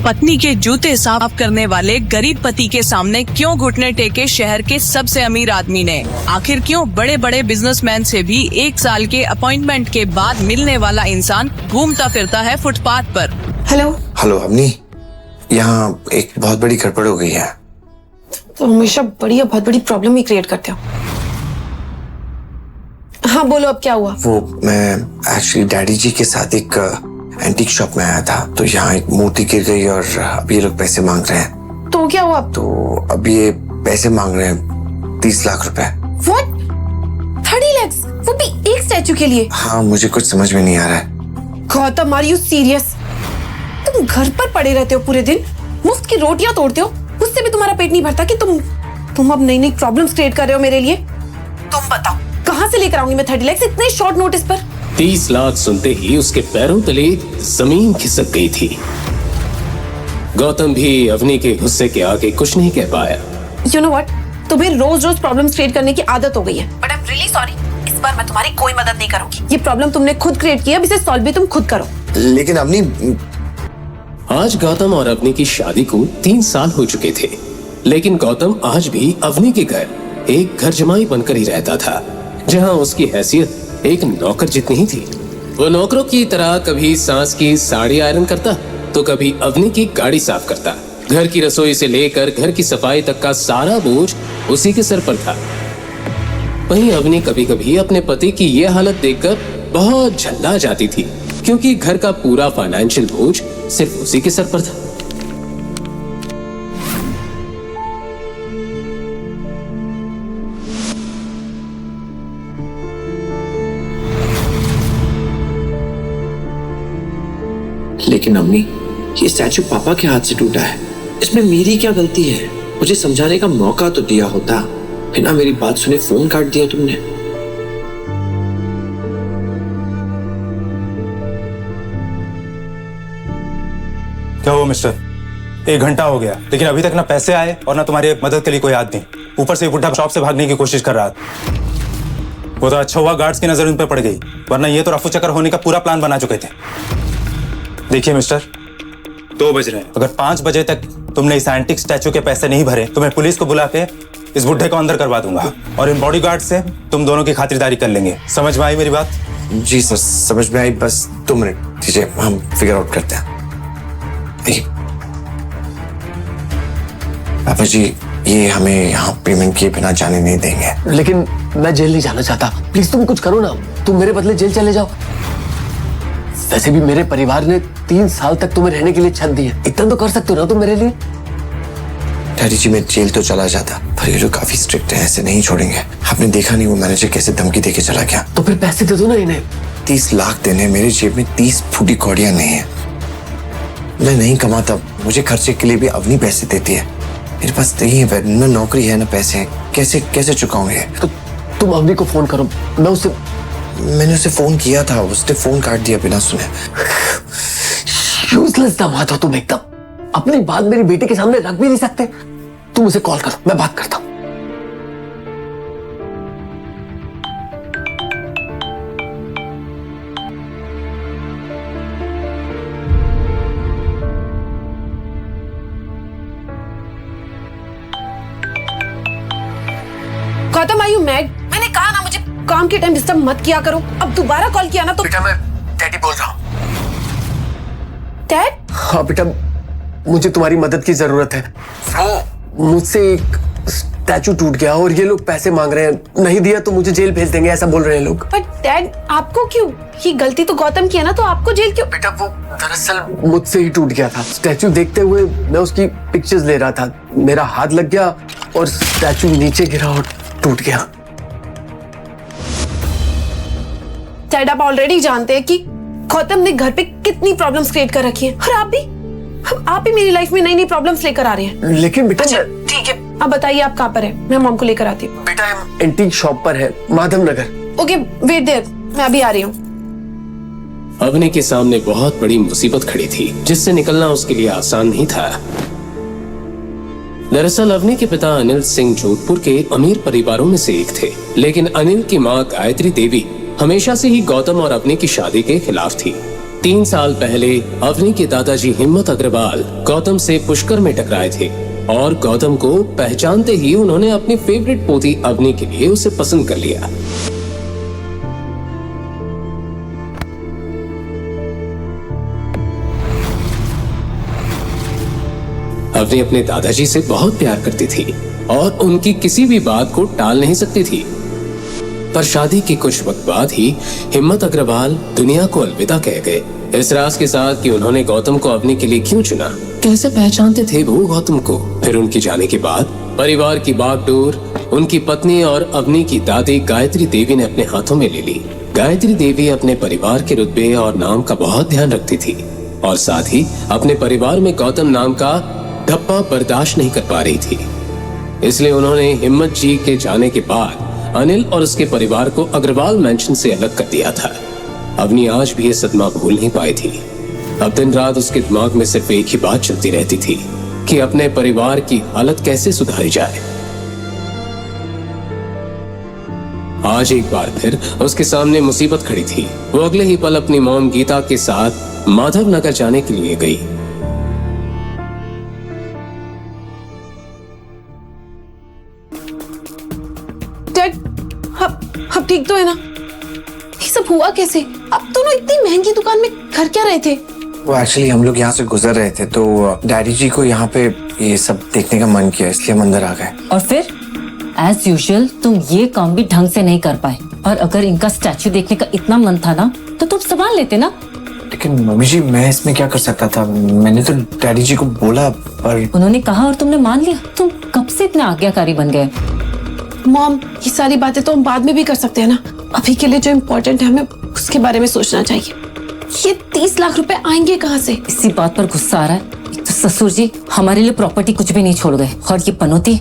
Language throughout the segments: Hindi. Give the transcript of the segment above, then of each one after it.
पत्नी के जूते साफ करने वाले गरीब पति के सामने क्यों घुटने टेके शहर के सबसे अमीर आदमी ने? आखिर क्यों बड़े बड़े बिजनेसमैन से भी 1 साल के अपॉइंटमेंट के बाद मिलने वाला इंसान घूमता फिरता है फुटपाथ पर? हेलो अवनी, यहाँ एक बहुत बड़ी गड़बड़ हो गई है। तो हमेशा बड़ी और बहुत बड़ी प्रॉब्लम ही क्रिएट करते हो। हाँ बोलो, अब क्या हुआ? वो मैं एक्चुअली डैडी जी के साथ एक एंटीक शॉप में आया था, तो यहाँ एक मूर्ति गिर गई और अभी ये लोग पैसे मांग रहे हैं। तो क्या हुआ? तो अभी ये पैसे मांग रहे हैं 30 लाख रुपए। What? 30 lakhs? वो भी एक स्टैचू के लिए? हाँ, मुझे कुछ समझ में नहीं आ रहा है। Gautam, are you serious? तुम घर पर पड़े रहते हो पूरे दिन, मुफ्त की रोटियां तोड़ते हो, उससे भी तुम्हारा पेट नहीं भरता कि तुम अब नई नई प्रॉब्लम्स क्रिएट कर रहे हो मेरे लिए? तुम बताओ, कहाँ से लेकर आऊंगी मैं 30 lakhs इतने शॉर्ट नोटिस पर? 30 लाख सुनते ही उसके पैरों तले जमीन खिसक गई थी। गौतम भी अवनी के गुस्से के आगे कुछ नहीं कह पाया। You know what? तुम्हें रोज रोज प्रॉब्लम्स क्रिएट करने की आदत हो गई है। But I'm really sorry, इस बार मैं तुम्हारी कोई मदद नहीं करूंगी। ये प्रॉब्लम तुमने खुद क्रिएट किया, अब इसे सॉल्व भी तुम खुद करो। लेकिन अवनी, आज गौतम और अवनी की शादी को 3 साल हो चुके थे, लेकिन गौतम आज भी अवनी के घर एक घर जमाई बनकर ही रहता था, जहां उसकी हैसियत एक नौकर जितनी ही थी। वो नौकरों की तरह कभी सांस की साड़ी आयरन करता तो कभी अवनी की गाड़ी साफ करता। घर की रसोई से लेकर घर की सफाई तक का सारा बोझ उसी के सर पर था। वहीं अवनी कभी कभी अपने पति की ये हालत देखकर बहुत झल्ला जाती थी, क्योंकि घर का पूरा फाइनेंशियल बोझ सिर्फ उसी के सर पर था। लेकिन अम्मी, ये स्टैचू पापा के हाथ से टूटा है, इसमें मेरी क्या गलती है? मुझे समझाने का मौका तो दिया होता, बिना मेरी बात सुने फोन काट दिया तुमने। क्या हुआ मिस्टर? 1 घंटा हो गया, लेकिन अभी तक ना पैसे आए और ना तुम्हारी मदद के लिए कोई आदमी। ऊपर से बुढ़ा शॉप से भागने की कोशिश कर रहा था। वो तो अच्छा हुआ गार्ड्स की नजर उन पर पड़ गई, वरना ये तो रफू चक्कर होने का पूरा प्लान बना चुके थे। देखिए मिस्टर, 2 बज रहे हैं। अगर 5 बजे तक तुमने इस एंटिक स्टैचू के पैसे नहीं भरे तो मैं पुलिस को बुला के इस बुढ़े को अंदर करवा दूंगा, और इन बॉडीगार्ड से तुम दोनों की खातिरदारी कर लेंगे। समझ में आई मेरी बात? जी सर, समझ में आई। बस 2 मिनट दीजिए, हम फिगर आउट करते हैं। पापा जी, ये हमें यहाँ पेमेंट किए बिना जाने नहीं देंगे। लेकिन मैं जेल नहीं जाना चाहता, प्लीज तुम कुछ करो ना। तुम मेरे बदले जेल चले जाओ। वैसे भी मेरे परिवार ने 3 साल तक तुम्हें रहने के लिए छत दी है, इतना तो कर सकते हो ना तुम मेरे लिए। डैडी जी, मैं जेल तो चला जाता, पर ये लोग काफी स्ट्रिक्ट हैं, ऐसे नहीं छोड़ेंगे। आपने देखा नहीं वो मैनेजर कैसे धमकी देके चला गया? तो फिर पैसे दे दो ना इन्हें। 30 लाख देने, मेरी जेब में 30 फूटी कौड़ियां नहीं है। मैं नहीं कमाता, मुझे खर्चे के लिए भी अवनी पैसे देती है। मेरे पास नहीं है, ना नौकरी है ना पैसे हैं, कैसे चुकाऊंगे? तो तुम अवनी को फोन करो, मैंने उसे फोन किया था, उसने फोन काट दिया बिना सुने। यूजलेस दामाद हो तुम एकदम। अपनी बात मेरी बेटी के सामने रख भी नहीं सकते। तुम उसे कॉल करो, मैं बात करता हूं। Gautam, are you mad? मैंने कहा ना, मुझे काम के टाइम डिस्टर्ब मत किया करो। अब दोबारा कॉल किया ना तो। बेटा, मैं डैडी बोल रहा हूँ। डैड? हाँ बेटा, मुझे तुम्हारी मदद की जरूरत है। मुझसे एक स्टैचू टूट गया और ये लोग पैसे मांग रहे हैं। नहीं दिया तो मुझे जेल भेज देंगे, ऐसा बोल रहे हैं लोग। पर डैड, आपको क्यों? ये गलती तो गौतम की है ना, तो आपको जेल क्यों? बेटा, वो दरअसल मुझसे ही टूट गया था। स्टैचू देखते हुए मैं उसकी पिक्चर्स ले रहा था, मेरा हाथ लग गया और स्टैचू नीचे गिरा और टूट गया। डैड, आप ऑलरेडी जानते हैं कि गौतम ने घर पे कितनी प्रॉब्लम्स क्रिएट कर रखी है, और आप भी मेरी लाइफ में नई नई प्रॉब्लम्स लेकर आ रहे हैं। लेकिन बेटा, ठीक है, अब बताइए आप कहाँ पर है, मैं मॉम को लेकर आती हूँ। बेटा, एंटीक शॉप पर है, Madhav Nagar. Okay, wait there, मैं अभी आ रही हूँ। अवनी के सामने बहुत बड़ी मुसीबत खड़ी थी, जिससे निकलना उसके लिए आसान नहीं था। दरअसल अवनी के पिता अनिल सिंह जोधपुर के अमीर परिवारों में से एक थे, लेकिन अनिल की मां गायत्री देवी हमेशा से ही गौतम और अवनी की शादी के खिलाफ थी। 3 साल पहले अवनी के दादाजी हिम्मत अग्रवाल गौतम से पुष्कर में टकराए थे और गौतम को पहचानते ही उन्होंने अपनी फेवरेट पोती अवनी के लिए उसे पसंद कर लिया। अवनी अपने दादाजी से बहुत प्यार करती थी और उनकी किसी भी बात को टाल नहीं सकती थी। पर शादी के कुछ वक्त बाद ही हिम्मत अग्रवाल दुनिया को अलविदा कह गए, इस राज के साथ कि उन्होंने गौतम को अपने के लिए क्यों चुना, कैसे पहचानते थे वो गौतम को। फिर उनके जाने के बाद परिवार की बागडोर उनकी पत्नी और अवनी की दादी गायत्री देवी ने अपने हाथों में ले ली। गायत्री देवी अपने परिवार के रुतबे और नाम का बहुत ध्यान रखती थी और साथ ही अपने परिवार में गौतम नाम का धब्बा बर्दाश्त नहीं कर पा रही थी। इसलिए उन्होंने हिम्मत जी के जाने के बाद अनिल और उसके परिवार को अग्रवाल मैंशन से अलग कर दिया था। अवनी आज भी ये सदमा भूल नहीं पाई थी। अब दिन रात उसके दिमाग में सिर्फ एक ही बात चलती रहती थी कि अपने परिवार की हालत कैसे सुधारी जाए। आज एक बार फिर उसके सामने मुसीबत खड़ी थी। वो अगले ही पल अपनी मॉम गीता के साथ माधव नगर जाने के लिए गई। अब ठीक तो है ना? ये सब हुआ कैसे? अब दोनों इतनी महंगी दुकान में कर क्या रहे थे? वो एक्चुअली हम लोग यहाँ से गुजर रहे थे तो डैडी जी को यहाँ पे ये सब देखने का मन किया, इसलिए हम अंदर आ गए। और फिर एज यूजुअल तुम ये काम भी ढंग से नहीं कर पाए। और अगर इनका स्टैचू देखने का इतना मन था ना तो तुम संभाल लेते ना। लेकिन मम्मी जी मैं इसमें क्या कर सकता था? मैंने तो डैडी जी को बोला पर उन्होंने कहा और तुमने मान लिया। तुम कब से इतने आज्ञाकारी बन गए? मॉम, ये सारी बातें तो हम बाद में भी कर सकते हैं ना। अभी के लिए जो इम्पोर्टेंट है हमें उसके बारे में सोचना चाहिए। ये 30 लाख रुपए आएंगे कहाँ से? इसी बात पर गुस्सा आ रहा है। एक तो ससुर जी हमारे लिए प्रॉपर्टी कुछ भी नहीं छोड़ गए और ये पनौती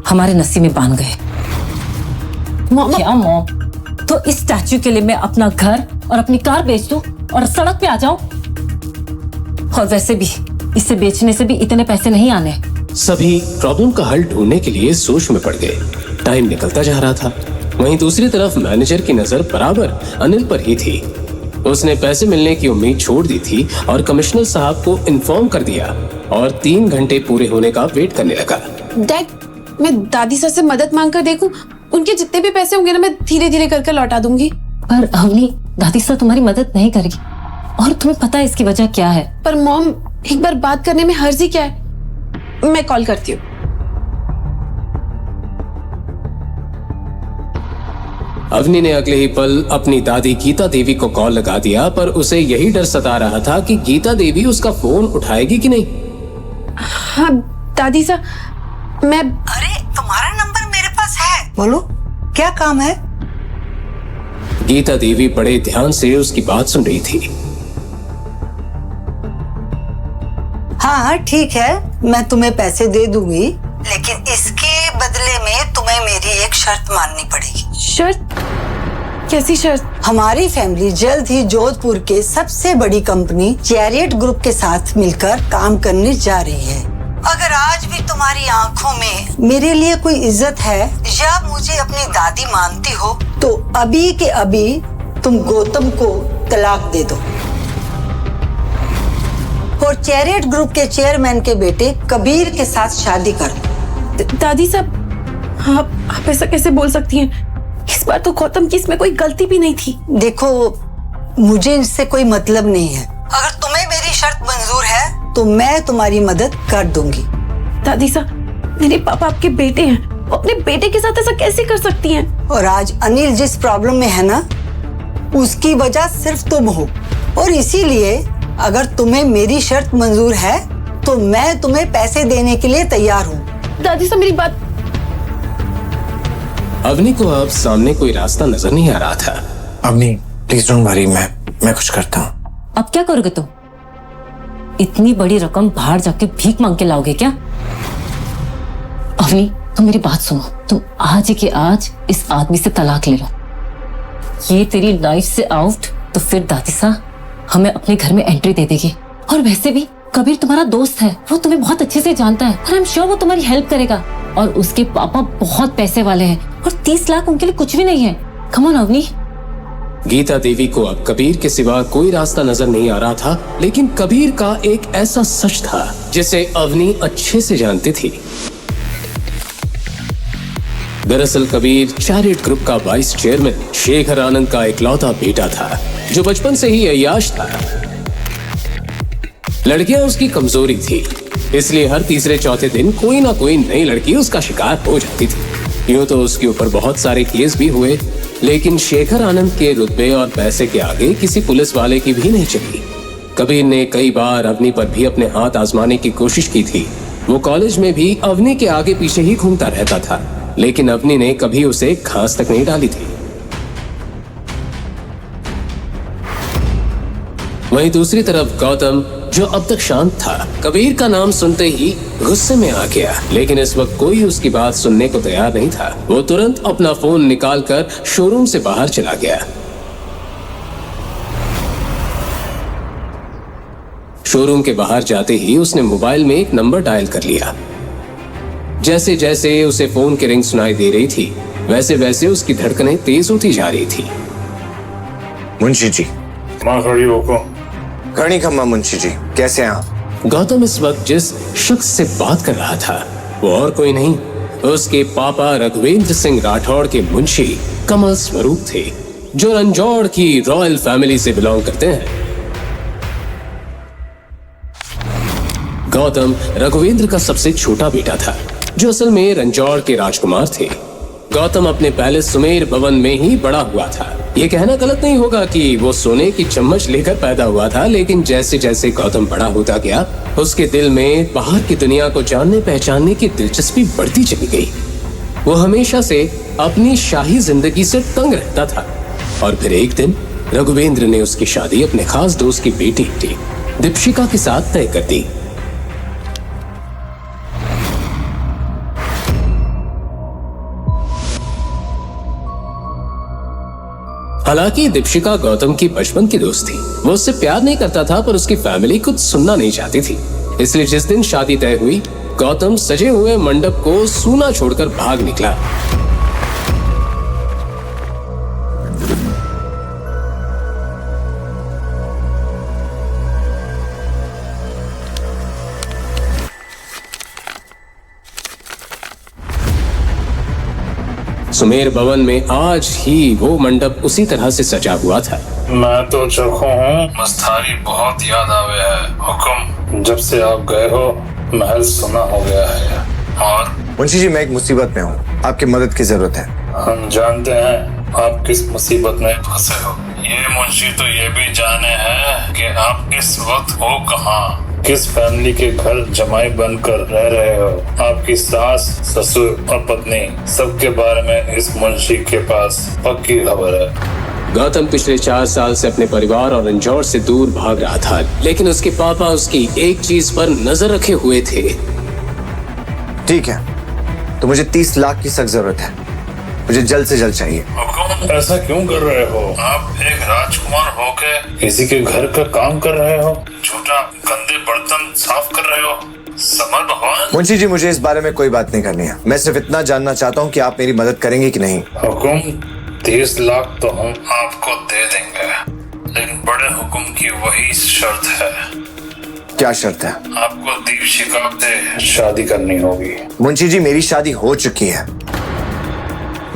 हमारे नसीब में बांध गए। मॉम, क्या मॉम? तो इस स्टैचू के लिए मैं अपना घर और अपनी कार बेच दूं और सड़क पे आ जाऊं? और वैसे भी इसे बेचने से भी इतने पैसे नहीं आने। सभी प्रॉब्लम का हल ढूंढने के लिए सोच में पड़ गए। टाइम निकलता जा रहा था। वहीं दूसरी तरफ मैनेजर की नजर बराबर अनिल पर ही थी। उसने पैसे मिलने की उम्मीद छोड़ दी थी और कमिश्नर साहब को इन्फॉर्म कर दिया और 3 घंटे पूरे होने का वेट करने लगा। डैड, मैं दादी सर से मदद मांग कर देखूं? उनके जितने भी पैसे होंगे ना मैं धीरे धीरे करके लौटा दूंगी। पर अवनी, दादी सर तुम्हारी मदद नहीं करेगी और तुम्हें पता है इसकी वजह क्या है। पर मॉम, एक बार बात करने में हर्ज ही क्या है? मैं कॉल करती हूँ। अवनी ने अगले ही पल अपनी दादी गीता देवी को कॉल लगा दिया, पर उसे यही डर सता रहा था कि गीता देवी उसका फोन उठाएगी कि नहीं। हाँ दादी सा, मैं अरे तुम्हारा नंबर मेरे पास है, बोलो क्या काम है? गीता देवी बड़े ध्यान से उसकी बात सुन रही थी। हाँ ठीक है, मैं तुम्हें पैसे दे दूंगी, लेकिन इसके बदले में तुम्हें मेरी एक शर्त माननी पड़ेगी। शर्त? कैसी शर्त? हमारी फैमिली जल्द ही जोधपुर के सबसे बड़ी कंपनी चैरियट ग्रुप के साथ मिलकर काम करने जा रही है। अगर आज भी तुम्हारी आंखों में मेरे लिए कोई इज्जत है या मुझे अपनी दादी मानती हो तो अभी के अभी तुम गौतम को तलाक दे दो और चैरियट ग्रुप के चेयरमैन के बेटे कबीर के साथ शादी कर दो। दादी साहब, आप ऐसा कैसे बोल सकती हैं? इस बार तो गौतम की इसमें कोई गलती भी नहीं थी। देखो, मुझे इससे कोई मतलब नहीं है। अगर तुम्हें मेरी शर्त मंजूर है तो मैं तुम्हारी मदद कर दूंगी। दादी साहब, मेरे पापा आपके बेटे हैं, वो अपने बेटे के साथ ऐसा कैसे कर सकती हैं? और आज अनिल जिस प्रॉब्लम में है ना, उसकी वजह सिर्फ तुम हो और इसीलिए अगर तुम्हें मेरी शर्त मंजूर है तो मैं तुम्हें पैसे देने के लिए तैयार हूँ। दादी साहब, मेरी बात। अवनी को अब सामने कोई रास्ता नजर नहीं आ रहा था। अवनी प्लीज डोंट वरी, मैं कुछ करता हूँ। अब क्या करोगे तुम? इतनी बड़ी रकम बाहर जाके भीख मांग के लाओगे क्या? अवनी, तुम मेरी बात सुनो। तुम आज के आज इस आदमी से तलाक ले लो। ये तेरी लाइफ से आउट तो फिर दादी सा हमें अपने घर में एंट्री दे देगी। और वैसे भी कबीर तुम्हारा दोस्त है, वो तुम्हें बहुत अच्छे से जानता है और आई एम श्योर वो तुम्हारी हेल्प करेगा। और उसके पापा बहुत पैसे वाले हैं और 30 लाख उनके लिए कुछ भी नहीं है। कम ऑन अवनी, गीता देवी को अब कबीर के सिवा कोई रास्ता नजर नहीं आ रहा था, लेकिन कबीर का एक ऐसा सच था जिसे अवनी अच्छे से जानती थी। दरअसल कबीर चैरिट ग्रुप का वाइस चेयरमैन शेखर आनंद का इकलौता बेटा था, जो बचपन से ही अय्याश था। लड़कियां उसकी कमजोरी थी, इसलिए हर तीसरे चौथे दिन कोई ना कोई नई लड़की उसका शिकार हो जाती थी। यूं तो उसके ऊपर बहुत सारे केस भी हुए, लेकिन शेखर आनंद के रुतबे और पैसे के आगे किसी पुलिस वाले की भी नहीं चली। कबीर ने कई बार अवनी पर भी अपने हाथ आजमाने की कोशिश की थी। वो कॉलेज में भी अवनी के आगे पीछे ही घूमता रहता था, लेकिन अवनी ने कभी उसे घास तक नहीं डाली थी। वहीं दूसरी तरफ गौतम, जो अब तक शांत था, कबीर का नाम सुनते ही गुस्से में आ गया, लेकिन इस वक्त कोई उसकी बात सुनने को तैयार नहीं था। वो तुरंत अपना फोन निकालकर शोरूम से बाहर चला गया। शोरूम के बाहर जाते ही उसने मोबाइल में एक नंबर डायल कर लिया। जैसे जैसे उसे फोन की रिंग सुनाई दे रही थी, वैसे वैसे उसकी धड़कनें तेज होती जा रही थी। मुंशी जी। मां खड़ी होको। घड़ी खम्मा मुंशी जी, कैसे हैं आप? गौतम इस वक्त जिस शख्स से बात कर रहा था वो और कोई नहीं, उसके पापा रघुवेंद्र सिंह राठौड़ के मुंशी कमल स्वरूप थे, जो रंजौड़ की रॉयल फैमिली से बिलोंग करते हैं। गौतम रघुवेंद्र का सबसे छोटा बेटा था, जो असल में रंजौड़ के राजकुमार थे। गौतम अपने पैलेस सुमेर भवन में ही बड़ा हुआ था। ये कहना गलत नहीं होगा कि वो सोने की चम्मच लेकर पैदा हुआ था, लेकिन जैसे जैसे गौतम बड़ा होता गया, उसके दिल में बाहर की दुनिया को जानने पहचानने की दिलचस्पी बढ़ती चली गई। वो हमेशा से अपनी शाही जिंदगी से तंग रहता था। और फिर एक दिन रघुवेंद्र ने उसकी शादी अपने खास दोस्त की बेटी दीपशिका के साथ तय कर दी। हालांकि दीपशिका गौतम की बचपन की दोस्त थी। वो उससे प्यार नहीं करता था, पर उसकी फैमिली कुछ सुनना नहीं चाहती थी। इसलिए जिस दिन शादी तय हुई, गौतम सजे हुए मंडप को सूना छोड़कर भाग निकला। सुमेर भवन में आज ही वो मंडप उसी तरह से सजा हुआ था। मैं तो चौंका हूँ, मस्तारी बहुत याद आवे है। हुक्म, जब से आप गए हो महल सुना हो गया है। और मुंशी जी, मैं एक मुसीबत में हूँ, आपकी मदद की जरूरत है। हम जानते हैं आप किस मुसीबत में फंसे हो। ये मुंशी तो ये भी जाने हैं कि आप इस वक्त हो कहाँ, किस फैमिली के घर जमाई बनकर रह रहे हो। आपकी सास, ससुर और पत्नी, सबके बारे में इस मुंशी के पास पक्की खबर है। गौतम पिछले 4 साल से अपने परिवार और रंजौर से दूर भाग रहा था, लेकिन उसके पापा उसकी एक चीज पर नजर रखे हुए थे। ठीक है, तो मुझे 30 लाख की सख्त जरूरत है। मुझे जल्द से जल्द चाहिए। ऐसा क्यों कर रहे हो? आप एक राजकुमार होके किसी के घर का काम कर रहे हो, छोटा गंदे बर्तन साफ कर रहे हो। समर भगवान। मुंशी जी, मुझे इस बारे में कोई बात नहीं करनी है। मैं सिर्फ इतना जानना चाहता हूँ कि आप मेरी मदद करेंगे कि नहीं। हुकुम, 30 लाख तो हम आपको दे देंगे, लेकिन बड़े हुकुम की वही शर्त है। क्या शर्त है? आपको दीपशिका से शादी करनी होगी। मुंशी जी, मेरी शादी हो चुकी है।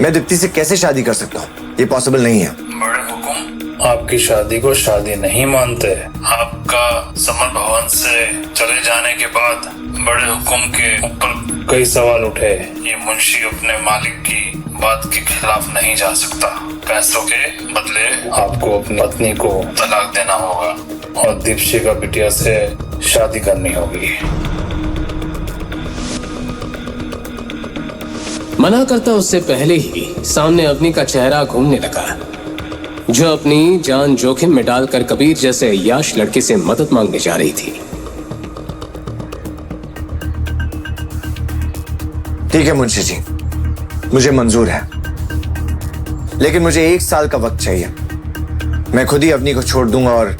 मैं दीप्ति से कैसे शादी कर सकता हूँ? ये पॉसिबल नहीं है। बड़े हुकुम, आपकी शादी को शादी नहीं मानते। आपका समर भवन से चले जाने के बाद बड़े हुकुम के ऊपर कई सवाल उठे। ये मुंशी अपने मालिक की बात के खिलाफ नहीं जा सकता। पैसों के बदले आपको अपनी पत्नी को तलाक देना होगा और दीपशिका बिटिया से शादी करनी होगी। मना करता उससे पहले ही सामने अवनी का चेहरा घूमने लगा, जो अपनी जान जोखिम में डालकर कबीर जैसे अय्याश लड़के से मदद मांगने जा रही थी। ठीक है मुंशी जी, मुझे मंजूर है, लेकिन मुझे 1 साल का वक्त चाहिए। मैं खुद ही अवनी को छोड़ दूंगा और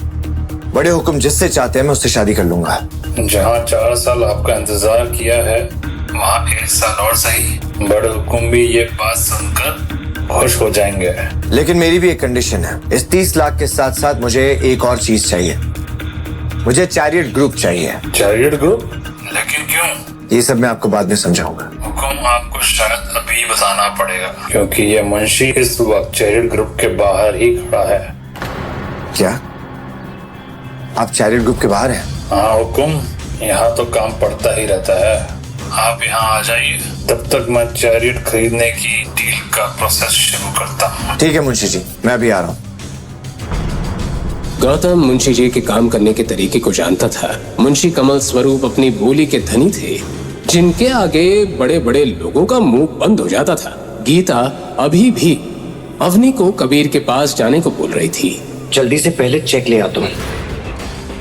बड़े हुक्म जिससे चाहते हैं मैं उससे शादी कर लूंगा। जहाँ 4 साल आपका इंतजार किया है, वहाँ 1 साल और सही। बड़े हुकुम भी ये बात सुनकर खुश हो जाएंगे। लेकिन मेरी भी एक कंडीशन है। इस 30 लाख के साथ साथ मुझे एक और चीज चाहिए। मुझे चैरियट ग्रुप चाहिए। Chariot group? लेकिन क्यों? ये सब मैं आपको बाद में समझाऊंगा। हुक्म आपको शायद अभी बताना पड़ेगा, क्योंकि ये मुंशी इस वक्त चैरियट ग्रुप के बाहर ही खड़ा है। क्या आप चैरियट ग्रुप के बाहर हैं? हाँ हुक्म, यहाँ तो काम पड़ता ही रहता है। आप यहाँ आ जाइए, तब तक मैं चैरियट खरीदने की डील का प्रोसेस शुरू करता हूँ। ठीक है मुंशी जी, मैं अभी आ रहा हूँ। गौतम मुंशी जी के काम करने के तरीके को जानता था। मुंशी कमल स्वरूप अपनी बोली के धनी थे, जिनके आगे बड़े बड़े लोगों का मुंह बंद हो जाता था। गीता अभी भी अवनी को कबीर के पास जाने को बोल रही थी। जल्दी से पहले चेक ले आता हूँ,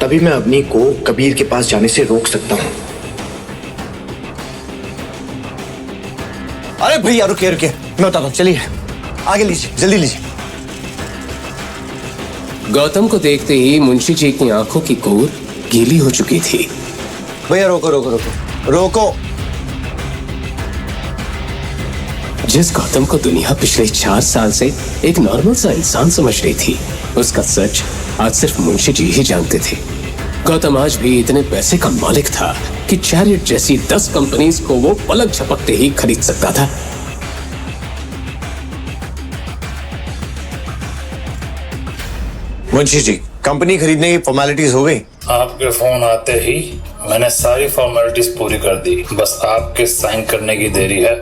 तभी मैं अवनी को कबीर के पास जाने से रोक सकता हूँ। अरे भैया रुकिए रुकिए, मैं बताता हूँ। चलिए आगे लीजिए, जल्दी लीजिए। गौतम को देखते ही मुंशी जी की आंखों की कोर गीली हो चुकी थी। भैया रोको रोको रोको रोको। जिस गौतम को दुनिया पिछले 4 साल से एक नॉर्मल सा इंसान समझ रही थी, उसका सच आज सिर्फ मुंशी जी ही जानते थे। गौतम आज भी इतने पैसे का मालिक था कि चैरियट जैसी 10 कंपनीज को वो पलक झपकते ही खरीद सकता था। मुंशी जी, कंपनी खरीदने की फॉर्मेलिटीज हो गई? आपके फोन आते ही मैंने सारी फॉर्मेलिटीज पूरी कर दी, बस आपके साइन करने की देरी है।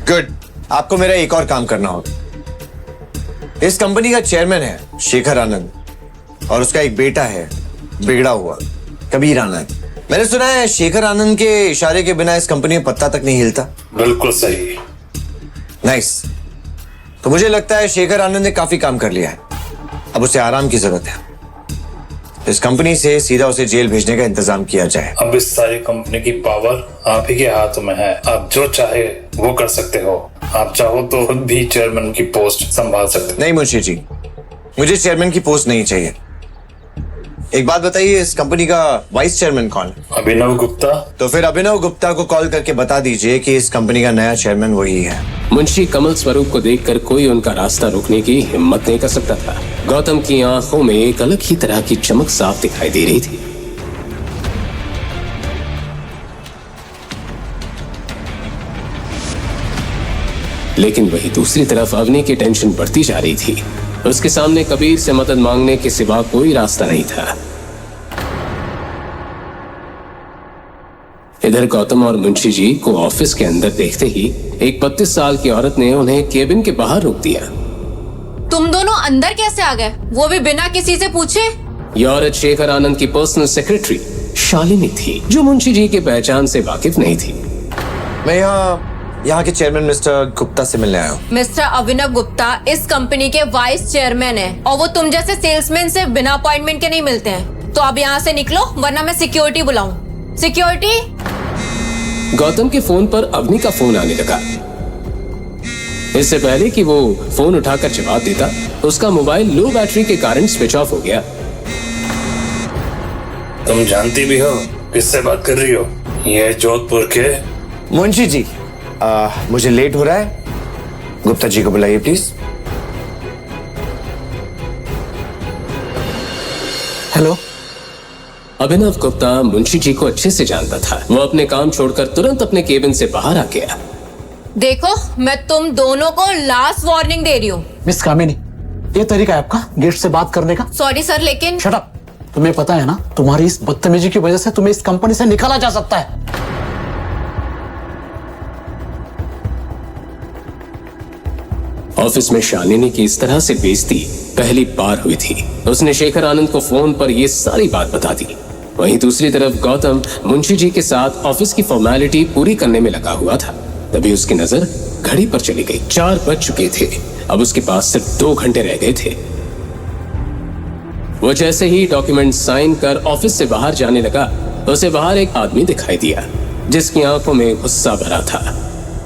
गुड, आपको मेरा एक और काम करना होगा। इस कंपनी का चेयरमैन है शेखर आनंद, और उसका एक बेटा है बिगड़ा हुआ कबीर आनंद। मैंने सुना है शेखर आनंद के इशारे के बिना इस कंपनी में पत्ता तक नहीं हिलता। बिल्कुल सही। नाइस। तो मुझे लगता है शेखर आनंद ने काफी काम कर लिया है, अब उसे आराम की जरूरत है। इस कंपनी से सीधा उसे जेल भेजने का इंतजाम किया जाए। अब इस सारी कंपनी की पावर आप ही के हाथों में है। आप जो चाहे वो कर सकते हो। आप चाहो तो खुद भी चेयरमैन की पोस्ट संभाल सकते हो। नहीं मुंशी जी, मुझे चेयरमैन की पोस्ट नहीं चाहिए। एक बात बताइए, इस कंपनी का वाइस चेयरमैन कौन है? अभिनव गुप्ता। तो फिर अभिनव गुप्ता को कॉल करके बता दीजिए कि इस कंपनी का नया चेयरमैन वही है। मुंशी कमल स्वरूप को देखकर कोई उनका रास्ता रोकने की हिम्मत नहीं कर सकता था। गौतम की आंखों में एक अलग ही तरह की चमक साफ दिखाई दे रही थी। लेकिन वही दूसरी तरफ अवनी की टेंशन बढ़ती जा रही थी। उसके सामने कबीर से मदद मांगने के सिवा कोई रास्ता नहीं था। इधर गौतम और मुंशी जी को ऑफिस के अंदर देखते ही एक 32 साल की औरत ने उन्हें केबिन के बाहर रोक दिया। तुम दोनों अंदर कैसे आ गए, वो भी बिना किसी से पूछे? यह औरत शेखर आनंद की पर्सनल सेक्रेटरी शालिनी थी, जो मुंशी जी की पहचान से वाकिफ नहीं थी। मैं यहाँ के चेयरमैन मिस्टर गुप्ता से मिलने आया हूँ। मिस्टर अभिनव गुप्ता इस कंपनी के वाइस चेयरमैन हैं, और वो तुम जैसे सेल्समैन से बिना अपॉइंटमेंट के नहीं मिलते हैं। तो अब यहाँ से निकलो, वरना मैं सिक्योरिटी बुलाऊं। सिक्योरिटी। गौतम के फोन पर अवनी का फोन आने लगा। इससे पहले कि वो फोन उठाकर जवाब देता, उसका मोबाइल लो बैटरी के कारण स्विच ऑफ हो गया। तुम जानती भी हो किससे बात कर रही हो? ये जोधपुर के मुंशी जी, मुझे लेट हो रहा है, गुप्ता जी को बुलाइए प्लीज। हेलो। अभिनव गुप्ता मुंशी जी को अच्छे से जानता था। वो अपने काम छोड़कर तुरंत अपने केबिन से बाहर आ गया। देखो, मैं तुम दोनों को लास्ट वार्निंग दे रही हूँ। मिस कामिनी, ये तरीका है आपका गेट से बात करने का? सॉरी सर, लेकिन शट अप। तुम्हें पता है ना, तुम्हारी इस बदतमीजी की वजह से तुम्हें इस कंपनी से निकाला जा सकता है। ऑफिस में शालिनी की इस तरह से बेइज्जती पहली बार हुई थी। उसने शेखर आनंद को फोन पर ये सारी बात बता दी। वहीं दूसरी तरफ गौतम मुंशी जी के साथ ऑफिस की फॉर्मेलिटी पूरी करने में लगा हुआ था। तभी उसकी नजर घड़ी पर चली गई। 4 बज चुके थे। अब उसके पास सिर्फ 2 घंटे रह गए थे। वो जैसे ही डॉक्यूमेंट साइन कर ऑफिस से बाहर जाने लगा, उसे बाहर एक आदमी दिखाई दिया, जिसकी आंखों में गुस्सा भरा था।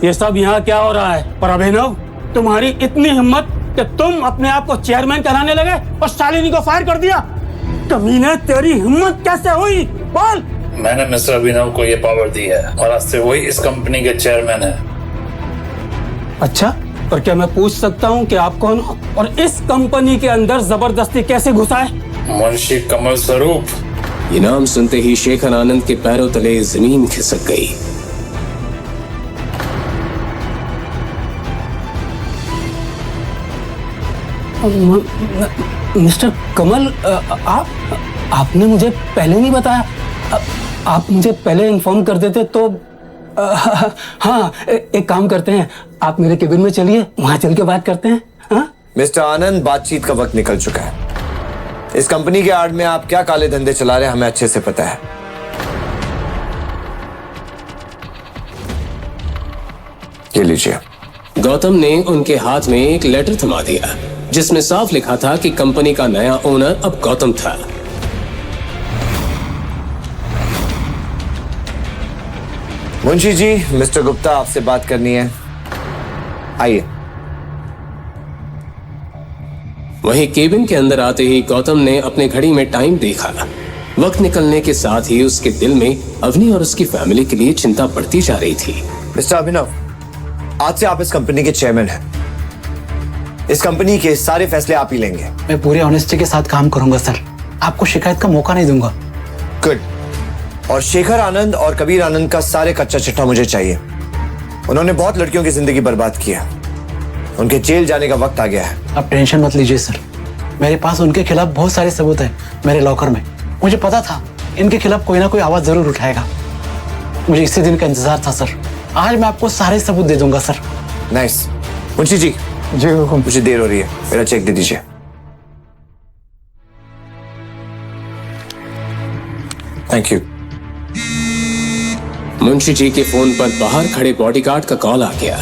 ये सब यहाँ क्या हो रहा है? पर अभिनव, तुम्हारी इतनी हिम्मत कि तुम अपने आप को चेयरमैन कराने लगे और शालिनी को फायर कर दिया। कमीने, तेरी हिम्मत कैसे हुई? बोल। मैंने मिस्टर अभिनव को ये पावर दी है और आज से वही इस कंपनी के चेयरमैन है। अच्छा, पर क्या मैं पूछ सकता हूँ कि आप कौन हो और इस कंपनी के अंदर जबरदस्ती कैसे घुसा है? मुंशी कमल स्वरूप। ये नाम सुनते ही शेखर आनंद के पैरों तले जमीन खिसक गई। मिस्टर कमल, आपने मुझे पहले नहीं बताया। आप मुझे पहले इन्फॉर्म कर देते तो हाँ, एक काम करते हैं, आप मेरे केबिन में चलिए, वहां चल के बात करते हैं। हाँ? मिस्टर आनंद, बातचीत का वक्त निकल चुका है। इस कंपनी के आड़ में आप क्या काले धंधे चला रहे हैं हमें अच्छे से पता है। ये लीजिए। गौतम ने उनके हाथ में एक लेटर थमा दिया जिसमें साफ लिखा था कि कंपनी का नया ओनर अब गौतम था। मुंशी जी, मिस्टर गुप्ता आपसे बात करनी है, आइए। वहीं केबिन के अंदर आते ही गौतम ने अपने घड़ी में टाइम देखा। वक्त निकलने के साथ ही उसके दिल में अवनी और उसकी फैमिली के लिए चिंता बढ़ती जा रही थी। मिस्टर अभिनव, आज से आप इस कंपनी के चेयरमैन हैं। इस कंपनी के सारे फैसले आप ही लेंगे। मैं पूरी ऑनेस्टी के साथ काम करूंगा सर, आपको शिकायत का मौका नहीं दूंगा। गुड। और शेखर आनंद और कबीर आनंद का सारे कच्चा चिट्ठा मुझे चाहिए। उन्होंने बहुत लड़कियों की जिंदगी बर्बाद की है। उनके जेल जाने का वक्त आ गया है। आप टेंशन मत लीजिए सर, मेरे पास उनके खिलाफ बहुत सारे सबूत हैं मेरे लॉकर में। मुझे पता था इनके खिलाफ कोई ना कोई आवाज जरूर उठाएगा। मुझे इसी दिन का इंतजार था सर। आज मैं आपको सारे सबूत दे दूंगा सर। नाइस। मुंशी जी, जी हुकुम। मुझे देर हो रही है, मेरा चेक दे दीजिए। Thank you. मुंशी जी के फोन पर बाहर खड़े बॉडीगार्ड का कॉल आ गया।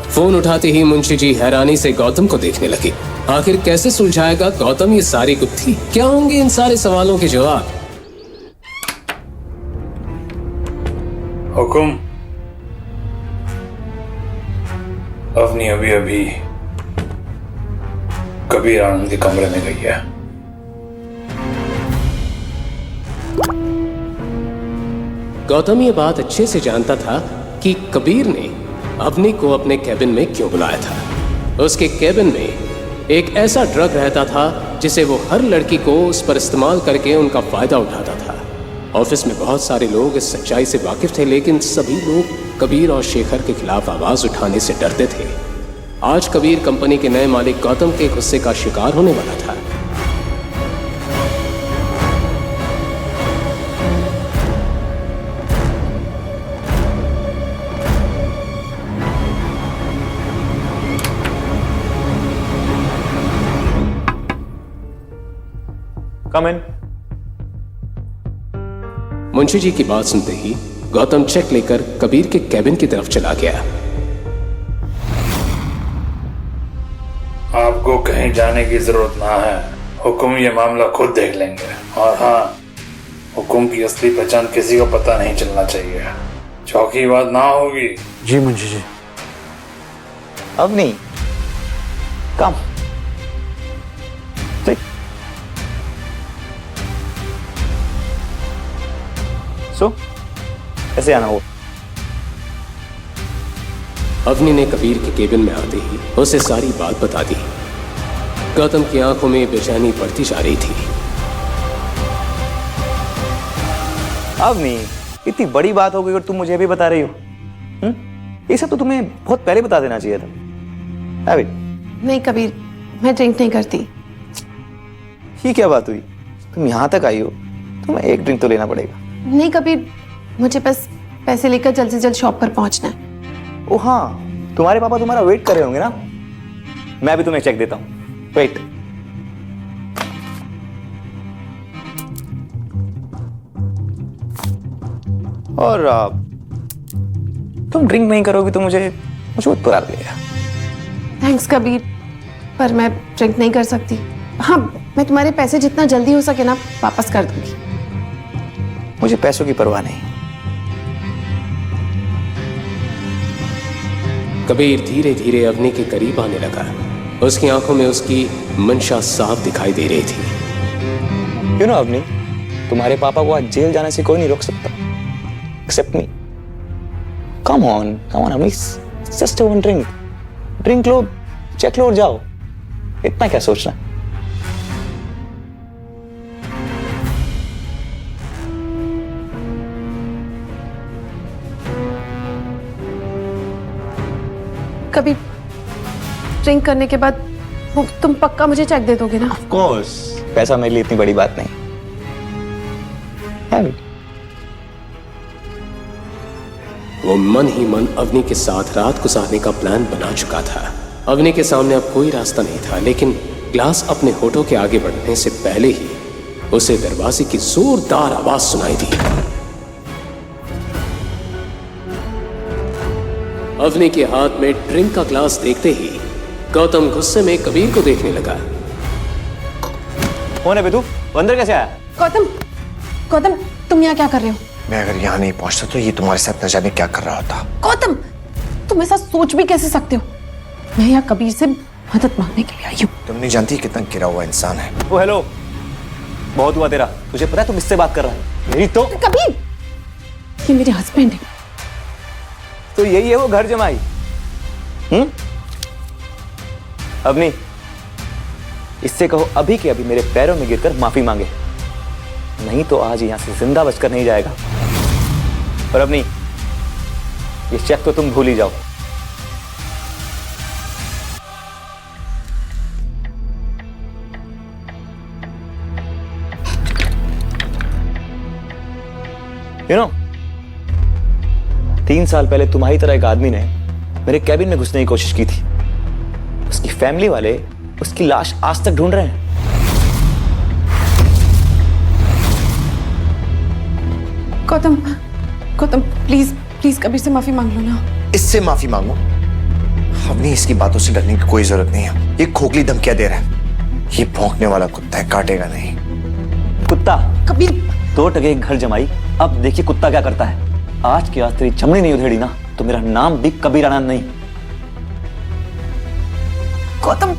फोन उठाते ही मुंशी जी हैरानी से गौतम को देखने लगे। आखिर कैसे सुलझाएगा गौतम ये सारी गुत्थी? क्या होंगे इन सारे सवालों के जवाब? हुकुम। अवनी अभी अभी कबीर आनंद के कमरे में गई है। गौतम ये बात अच्छे से जानता था कि कबीर ने अवनी को अपने कैबिन में क्यों बुलाया था। उसके कैबिन में एक ऐसा ड्रग रहता था जिसे वो हर लड़की को उस पर इस्तेमाल करके उनका फायदा उठाता था। ऑफिस में बहुत सारे लोग इस सच्चाई से वाकिफ थे, लेकिन सभी लोग कबीर और शेखर के खिलाफ आवाज उठाने से डरते थे। आज कबीर कंपनी के नए मालिक गौतम के गुस्से का शिकार होने वाला था। कम इन। मुंशी जी की बात सुनते ही गौतम चेक लेकर कबीर के कैबिन की तरफ चला गया। आपको कहीं जाने की जरूरत ना है। हुकुम ये मामला खुद देख लेंगे। और हाँ, हुकुम की असली पहचान किसी को पता नहीं चलना चाहिए। चौकी बात ना होगी। जी मुंशी जी। अब नहीं, कम। कैसे आना हो? अवनी ने कबीर के केबिन में आते ही उसे सारी बात बता दी। गौतम की आंखों में बेचैनी बढ़ती जा रही थी। अवनी, इतनी बड़ी बात हो गई और तुम मुझे भी बता रही हो? ये सब तो तुम्हें बहुत पहले बता देना चाहिए था। अभी नहीं कबीर, मैं ड्रिंक नहीं करती। ये क्या बात हुई? तुम यहाँ तक आई हो, तुम्हें एक ड्रिंक तो लेना पड़ेगा। नहीं कबीर, मुझे बस पैसे लेकर जल्द से जल्द शॉप पर पहुंचना है। ओ हाँ, तुम्हारे पापा तुम्हारा वेट कर रहे होंगे ना। मैं भी तुम्हें चेक देता हूँ। वेट। और तुम ड्रिंक नहीं करोगी तो मुझे बहुत बुरा लगेगा। थैंक्स कबीर, पर मैं ड्रिंक नहीं कर सकती। हाँ, मैं तुम्हारे पैसे जितना जल्दी हो सके ना वापस कर दूंगी। मुझे पैसों की परवाह नहीं। कबीर धीरे धीरे अवनी के करीब आने लगा। उसकी आंखों में उसकी मंशा साफ दिखाई दे रही थी। अवनी, तुम्हारे पापा को आज जेल जाने से कोई नहीं रोक सकता एक्सेप्ट मी। कम ऑन अम्मी, जस्ट वन ड्रिंक लो, चेक लो और जाओ, इतना क्या सोचना। कभी ड्रिंक करने के बाद वो तुम पक्का मुझे चेक दे दोगे ना? ऑफ कोर्स, पैसा मेरे लिए इतनी बड़ी बात नहीं है। वो मन ही मन अवनी के साथ रात गुजारने का प्लान बना चुका था। अवनी के सामने अब कोई रास्ता नहीं था, लेकिन ग्लास अपने होठों के आगे बढ़ने से पहले ही उसे दरवाजे की जोरदार आवाज सुनाई दी। अवनी के हाथ में ड्रिंक का ग्लास देखते ही गौतम गुस्से में कबीर को देखने लगा। कौन है बे तू? अंदर कैसे आया? गौतम, तुम यहाँ क्या कर रहे हो? मैं अगर यहाँ नहीं पहुंचता तो ये तुम्हारे साथ न जाने क्या कर रहा होता। गौतम, तुम ऐसा सोच भी कैसे सकते हो? मैं यहाँ कबीर से मदद मांगने के लिए आई हूँ। तुम नहीं जानती कितना गिरा हुआ इंसान है ओ हेलो, बहुत हुआ तेरा। तुझे पता है तुम इससे बात कर रहा है? मेरी तो कबीर, ये मेरे हस्बैंड है। तो यही है वो घर जमाई। अवनी, इससे कहो अभी के अभी मेरे पैरों में गिरकर माफी मांगे, नहीं तो आज यहां से जिंदा बचकर नहीं जाएगा। और अवनी, ये चेक तो तुम भूल ही जाओ। यू नो, 3 साल पहले तुम्हारी तरह एक आदमी ने मेरे कैबिन में घुसने की कोशिश की थी। उसकी फैमिली वाले उसकी लाश आज तक ढूंढ रहे हैं। गौतम, प्लीज कबीर से माफी मांग लो ना। इससे माफी मांगो? हमने इसकी बातों से डरने की कोई जरूरत नहीं है। ये खोखली धमकियां दे रहा है। ये भौंकने वाला कुत्ता है, काटेगा नहीं। कुत्ता? कबीर, 2 टके घर जमाई, अब देखिए कुत्ता क्या करता है। आज की आज तेरी चमड़ी नहीं उधेड़ी ना तो मेरा नाम भी कबीर आनंद नहीं। गौतम।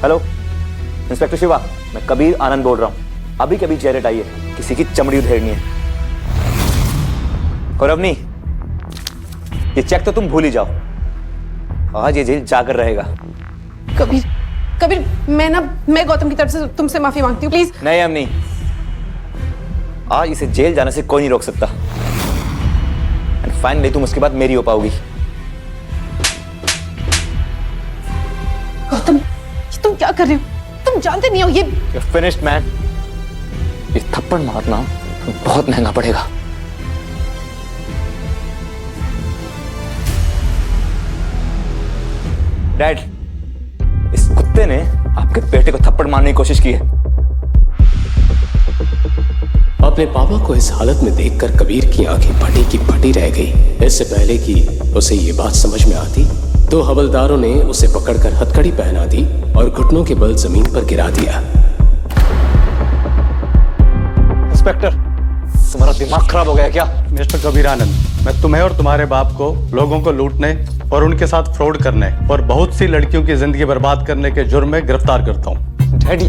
हेलो इंस्पेक्टर शिवा, मैं कबीर आनंद बोल रहा हूं। अभी कभी चेहरे आई है, किसी की चमड़ी उधेड़नी है। और अवनी, ये चेक तो तुम भूल ही जाओ, आज ये जेल जाकर रहेगा। कबीर, मैं गौतम की तरफ से तुमसे माफी मांगती हूँ, प्लीज। नहीं अवनी, आज इसे जेल जाने से कोई नहीं रोक सकता। एंड फाइनली तुम उसके बाद मेरी हो पाओगी। गौतम, तुम क्या कर रहे हो? तुम जानते नहीं हो ये You're finished, man. ये थप्पड़ मारना बहुत महंगा पड़ेगा। डैड, इस कुत्ते ने आपके बेटे को थप्पड़ मारने की कोशिश की है। अपने पापा को इस हालत में देखकर कबीर की आंखें फटी की फटी रह गई। इससे पहले कि उसे ये बात समझ में आती, तो हवलदारों ने उसे पकड़कर हथकड़ी पहना दी और घुटनों के बल जमीन पर गिरा दिया। इंस्पेक्टर, तुम्हारा दिमाग खराब हो गया क्या? मिस्टर कबीर आनंद, मैं तुम्हें और तुम्हारे बाप को लोगों को लूटने और उनके साथ फ्रॉड करने और बहुत सी लड़कियों की जिंदगी बर्बाद करने के जुर्म में गिरफ्तार करता हूँ। डैडी,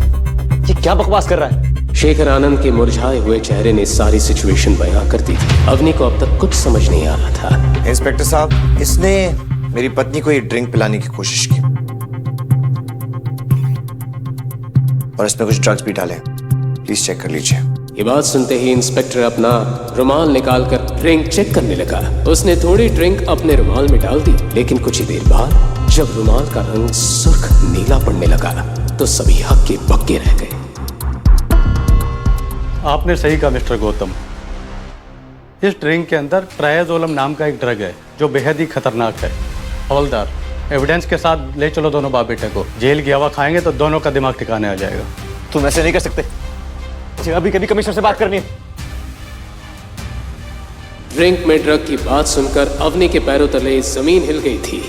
ये क्या बकवास कर रहा है? शेखर आनंद के मुरझाए हुए चेहरे ने सारी सिचुएशन बयां कर दी थी। अवनी को अब तक कुछ समझ नहीं आ रहा था। इंस्पेक्टर साहब, इसने मेरी पत्नी को ये ड्रिंक पिलाने की कोशिश की और इसमें कुछ ड्रग्स भी डाले। प्लीज चेक कर लीजिए। ये बात सुनते ही इंस्पेक्टर अपना रुमाल निकालकर ड्रिंक चेक करने लगा। उसने थोड़ी ड्रिंक अपने रुमाल में डाल दी, लेकिन कुछ ही देर बाद जब रुमाल का रंग सुर्ख नीला पड़ने लगा तो सभी हक्के बक्के रह गए। आपने सही कहा मिस्टर गौतम, इस ड्रिंक के अंदर ट्रायाजोलम नाम का एक ड्रग है जो बेहद ही खतरनाक है। हवलदार, एविडेंस के साथ ले चलो दोनों बाप बेटे को। जेल की हवा खाएंगे तो दोनों का दिमाग ठिकाने आ जाएगा। तुम ऐसे नहीं कर सकते, मुझे अभी कभी कमिश्नर से बात करनी है। ड्रिंक में ड्रग की बात सुनकर अवनी के पैरों तले जमीन हिल गई थी।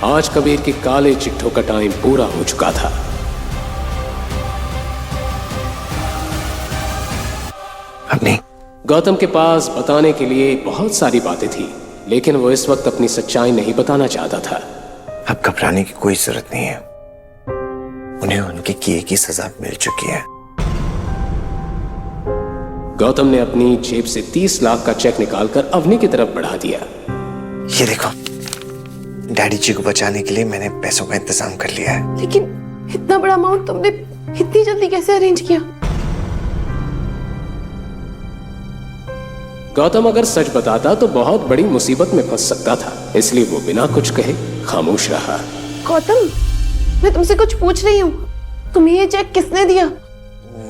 आज कबीर के काले चिट्ठों का टाइम पूरा हो चुका था। गौतम के पास बताने के लिए बहुत सारी बातें थी, लेकिन वो इस वक्त अपनी सच्चाई नहीं बताना चाहता था। अब घबराने की कोई जरूरत नहीं है। उन्हें उनके किए की सजा मिल चुकी है। गौतम ने अपनी जेब से 30 लाख का चेक निकालकर अवनी की तरफ बढ़ा दिया। ये देखो, डैडी जी को बचाने के लिए मैंने पैसों का इंतजाम कर लिया है। लेकिन इतना बड़ा अमाउंट तुमने इतनी जल्दी कैसे अरेंज किया? गौतम अगर सच बताता तो बहुत बड़ी मुसीबत में फंस सकता था, इसलिए वो बिना कुछ कहे खामोश रहा। गौतम, मैं तुमसे कुछ पूछ रही हूँ, तुम्हें ये चेक किसने दिया?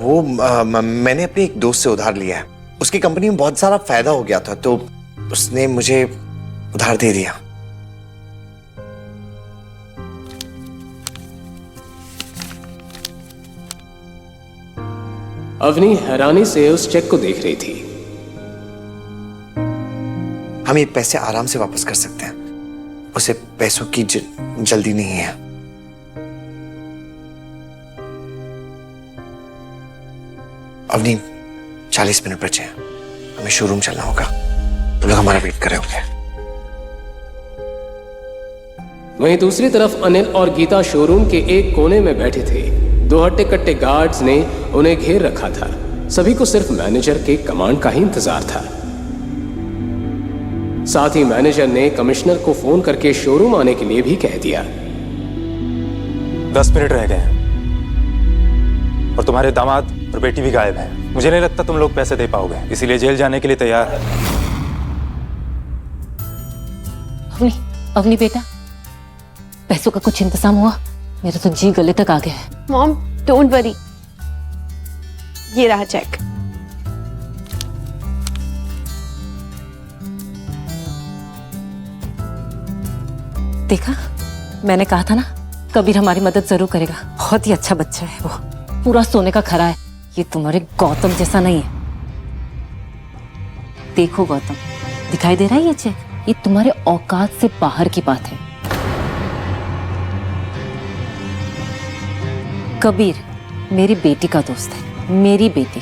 वो मैंने अपने एक दोस्त से उधार लिया है। उसकी कंपनी में बहुत सारा फायदा हो गया था तो उसने मुझे उधार दे दिया। अवनी हैरानी से उस चेक को देख रही थी। हम ये पैसे आराम से वापस कर सकते हैं, उसे पैसों की जल्दी नहीं है। अवनी, 40 मिनट बचे हैं, हमें शोरूम चलना होगा। तुम लोग हमारा वेट कर रहे होंगे। वहीं दूसरी तरफ अनिल और गीता शोरूम के एक कोने में बैठे थे। 2 हट्टे कट्टे गार्ड्स ने उन्हें घेर रखा था। सभी को सिर्फ मैनेजर के कमांड का ही इंतजार था। साथ ही मैनेजर ने कमिश्नर को फोन करके शोरूम आने के लिए भी कह दिया। 10 मिनट रह गए हैं और तुम्हारे दामाद और बेटी भी गायब हैं। मुझे नहीं लगता तुम लोग पैसे दे पाओगे, इसीलिए जेल जाने के लिए तैयार है। अवनी बेटा, पैसों का कुछ इंतजाम हुआ? मेरा तो जी गले तक आ गया है। मॉम, डोंट वरी, ये रहा चेक। देखा, मैंने कहा था ना, कबीर हमारी मदद जरूर करेगा। बहुत ही अच्छा बच्चा है वो, पूरा सोने का खरा है। ये तुम्हारे गौतम जैसा नहीं है। देखो गौतम, दिखाई दे रहा है ये चेक? ये तुम्हारे औकात से बाहर की बात है। कबीर मेरी बेटी का दोस्त है, मेरी बेटी,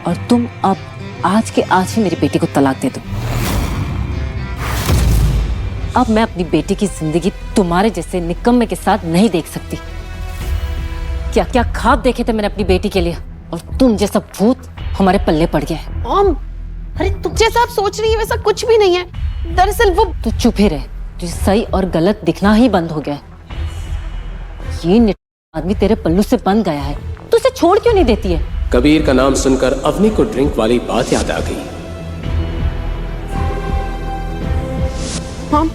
और तुम अब आज के आज ही मेरी बेटी को तलाक दे दो। अब मैं अपनी बेटी की जिंदगी तुम्हारे जैसे निकम्मे के साथ नहीं देख सकती। क्या क्या ख्वाब देखे थे मैंने अपनी बेटी के लिए, और तुम जैसा भूत हमारे पल्ले पड़ गया है। मॉम, अरे तुम जैसा आप सोच रही है वैसा कुछ भी नहीं है। दरअसल वो... तू चुप ही रहे, तुझे सही और गलत दिखना ही बंद हो गया है। ये आदमी तेरे पल्लू से बंध गया है, तू उसे छोड़ क्यों नहीं देती है? कबीर का नाम सुनकर अवनी को ड्रिंक वाली बात याद आ गई। मॉम,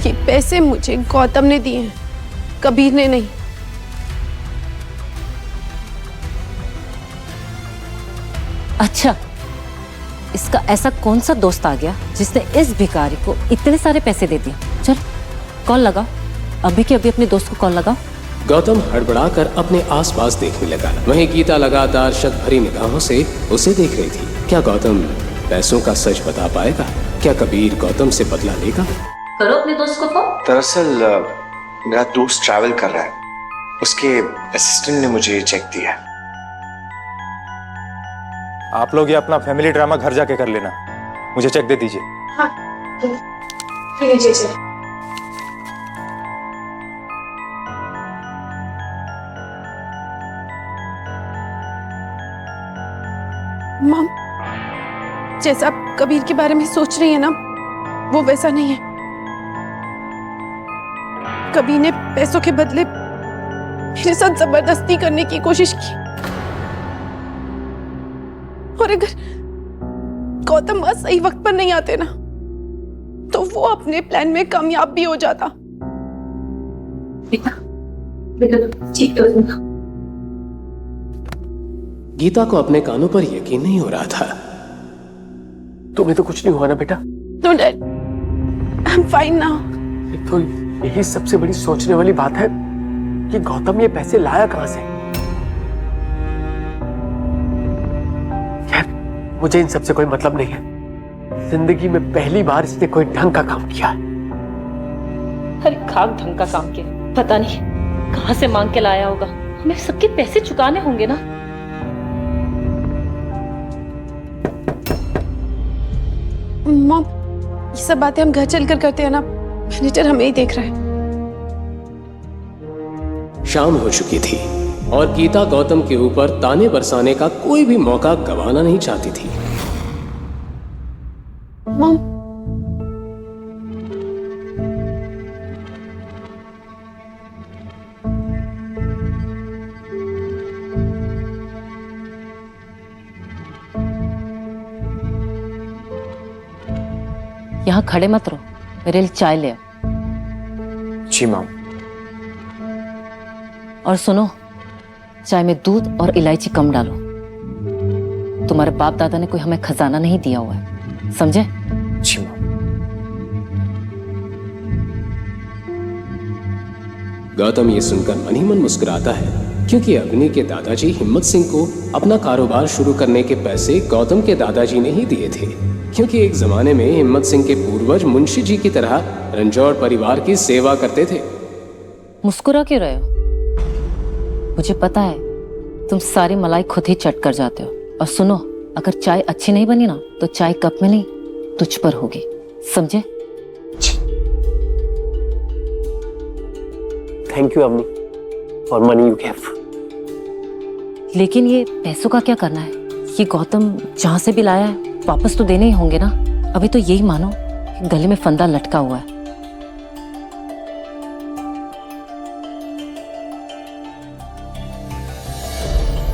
ये पैसे मुझे गौतम ने दिए हैं, कबीर ने नहीं। अच्छा, इसका ऐसा कौन सा दोस्त आ गया जिसने इस भिखारी को इतने सारे पैसे दे दिए? चल कॉल लगाओ, अभी के अभी अपने दोस्त को कॉल लगाओ। गौतम हड़बड़ाकर अपने आसपास देखने लगा। वहीं गीता लगातार शक भरी निगाहों से उसे देख रही थी। क्या गौतम पैसों का सच बता पाएगा? क्या कबीर गौतम से बदला लेगा? करो अपने दोस्त को फोन। दरअसल मेरा दोस्त ट्रैवल कर रहा है, उसके असिस्टेंट ने मुझे चेक दिया। आप लोग ये अपना फैमिली ड्रामा घर जाके कर लेना, मुझे चेक दे दीजिए। हाँ, मॉम, जैसा आप कबीर के बारे में सोच रही है ना, वो वैसा नहीं है। कबीर ने पैसों के बदले मेरे साथ जबरदस्ती करने की कोशिश की, और अगर गौतम बस सही वक्त पर नहीं आते ना, तो वो अपने प्लान में कामयाब भी हो जाता। बेटा, बेटा ठीक तो है। गीता को अपने कानों पर यकीन नहीं हो रहा था। तुम्हें तो कुछ नहीं हुआ ना बेटा? No, Dad. I'm fine now. तो यही सबसे बड़ी सोचने वाली बात है कि गौतम ये पैसे लाया कहां से। खैर, मुझे इन सबसे कोई मतलब नहीं है। जिंदगी में पहली बार इसने कोई ढंग का काम किया है। अरे खाक ढंग का काम किया, पता नहीं कहां से मांग के लाया होगा। हमें सबके पैसे चुकाने होंगे ना। मॉम, ये सब बातें हम घर चलकर करते हैं ना, मैनेजर हमें ही देख रहा है। शाम हो चुकी थी। और गीता गौतम के ऊपर ताने बरसाने का कोई भी मौका गंवाना नहीं चाहती थी। मॉम, यहाँ खड़े मत रहो, मेरे लिए चाय ले आओ। जी मैम। और सुनो, चाय में दूध और इलायची कम डालो। तुम्हारे बाप दादा ने कोई हमें खजाना नहीं दिया हुआ है, समझे? जी मैम। गौतम ये सुनकर मन ही मन मुस्कुराता है, क्योंकि अग्नि के दादाजी हिम्मत सिंह को अपना कारोबार शुरू करने के पैसे गौतम के दादाजी ने ही दिए थे। क्योंकि एक जमाने में हिम्मत सिंह के पूर्वज मुंशी जी की तरह रंजौर परिवार की सेवा करते थे। मुस्कुरा क्यों रहे हो? मुझे पता है तुम सारी मलाई खुद ही चट कर जाते हो। और सुनो, अगर चाय अच्छी नहीं बनी ना तो चाय कप में नहीं तुझ पर होगी, समझे? Thank you Avani for money you give. लेकिन ये पैसों का क्या करना है? ये गौतम जहां से भी लाया है वापस तो देने ही होंगे ना। अभी तो यही मानो कि गले में फंदा लटका हुआ है।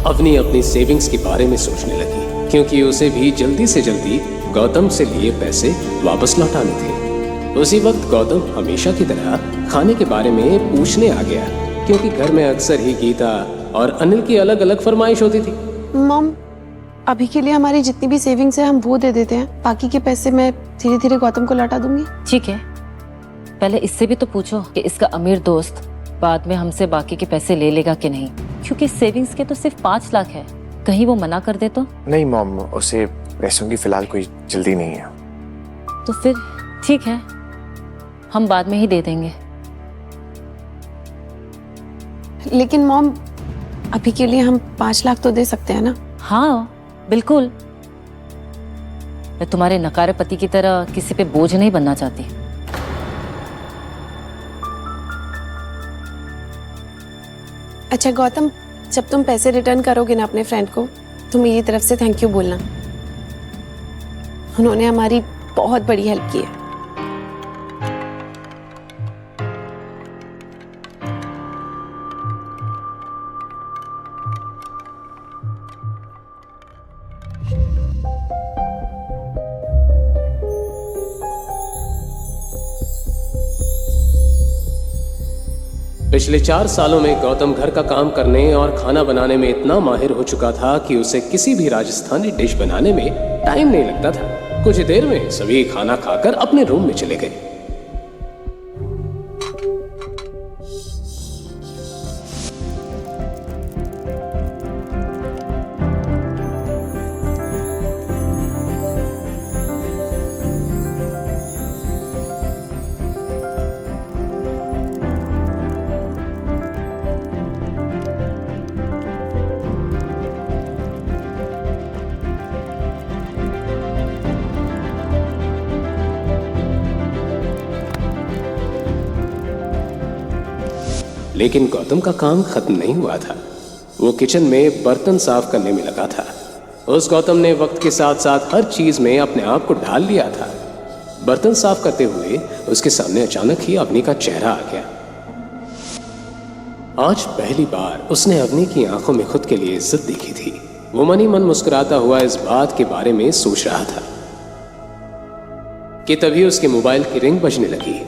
अवनी अपनी सेविंग्स के बारे में सोचने लगी, क्योंकि उसे भी जल्दी से जल्दी गौतम से लिए पैसे वापस लौटाने थे। उसी वक्त गौतम हमेशा की तरह खाने के बारे में पूछने आ गया, क्योंकि घर में अक्सर ही गीता और अनिल की अलग अलग फरमाइश होती थी। मॉम, अभी के लिए हमारी जितनी भी सेविंग्स है हम वो दे देते हैं, बाकी के पैसे मैं धीरे धीरे गौतम को लौटा दूंगी। ठीक है, पहले इससे भी तो पूछो कि इसका अमीर दोस्त बाद में हमसे बाकी के पैसे ले लेगा कि नहीं, क्योंकि सेविंग्स के तो सिर्फ 5 लाख है। कहीं वो मना कर दे तो? नहीं मॉम, उसे पैसों की फिलहाल कोई जल्दी नहीं है। तो फिर ठीक है, हम बाद में ही दे देंगे। लेकिन मॉम, अभी के लिए हम 5 लाख तो दे सकते हैं ना? हाँ बिल्कुल। मैं तुम्हारे नकारे पति की तरह किसी पे बोझ नहीं बनना चाहती। अच्छा गौतम, जब तुम पैसे रिटर्न करोगे ना अपने फ्रेंड को, तो मेरी तरफ से थैंक यू बोलना। उन्होंने हमारी बहुत बड़ी हेल्प की है। पिछले 4 सालों में गौतम घर का काम करने और खाना बनाने में इतना माहिर हो चुका था कि उसे किसी भी राजस्थानी डिश बनाने में टाइम नहीं लगता था। कुछ देर में सभी खाना खाकर अपने रूम में चले गए। लेकिन गौतम का काम खत्म नहीं हुआ था। वो किचन में बर्तन साफ करने में लगा था। उस गौतम ने वक्त के साथ साथ हर चीज में अपने आप को ढाल लिया था। बर्तन साफ करते हुए उसके सामने अचानक ही अवनी का चेहरा आ गया। आज पहली बार उसने अवनी की आंखों में खुद के लिए इज्जत देखी थी। वो मन ही मन मुस्कुराता हुआ इस बात के बारे में सोच रहा था कि तभी उसके मोबाइल की रिंग बजने लगी।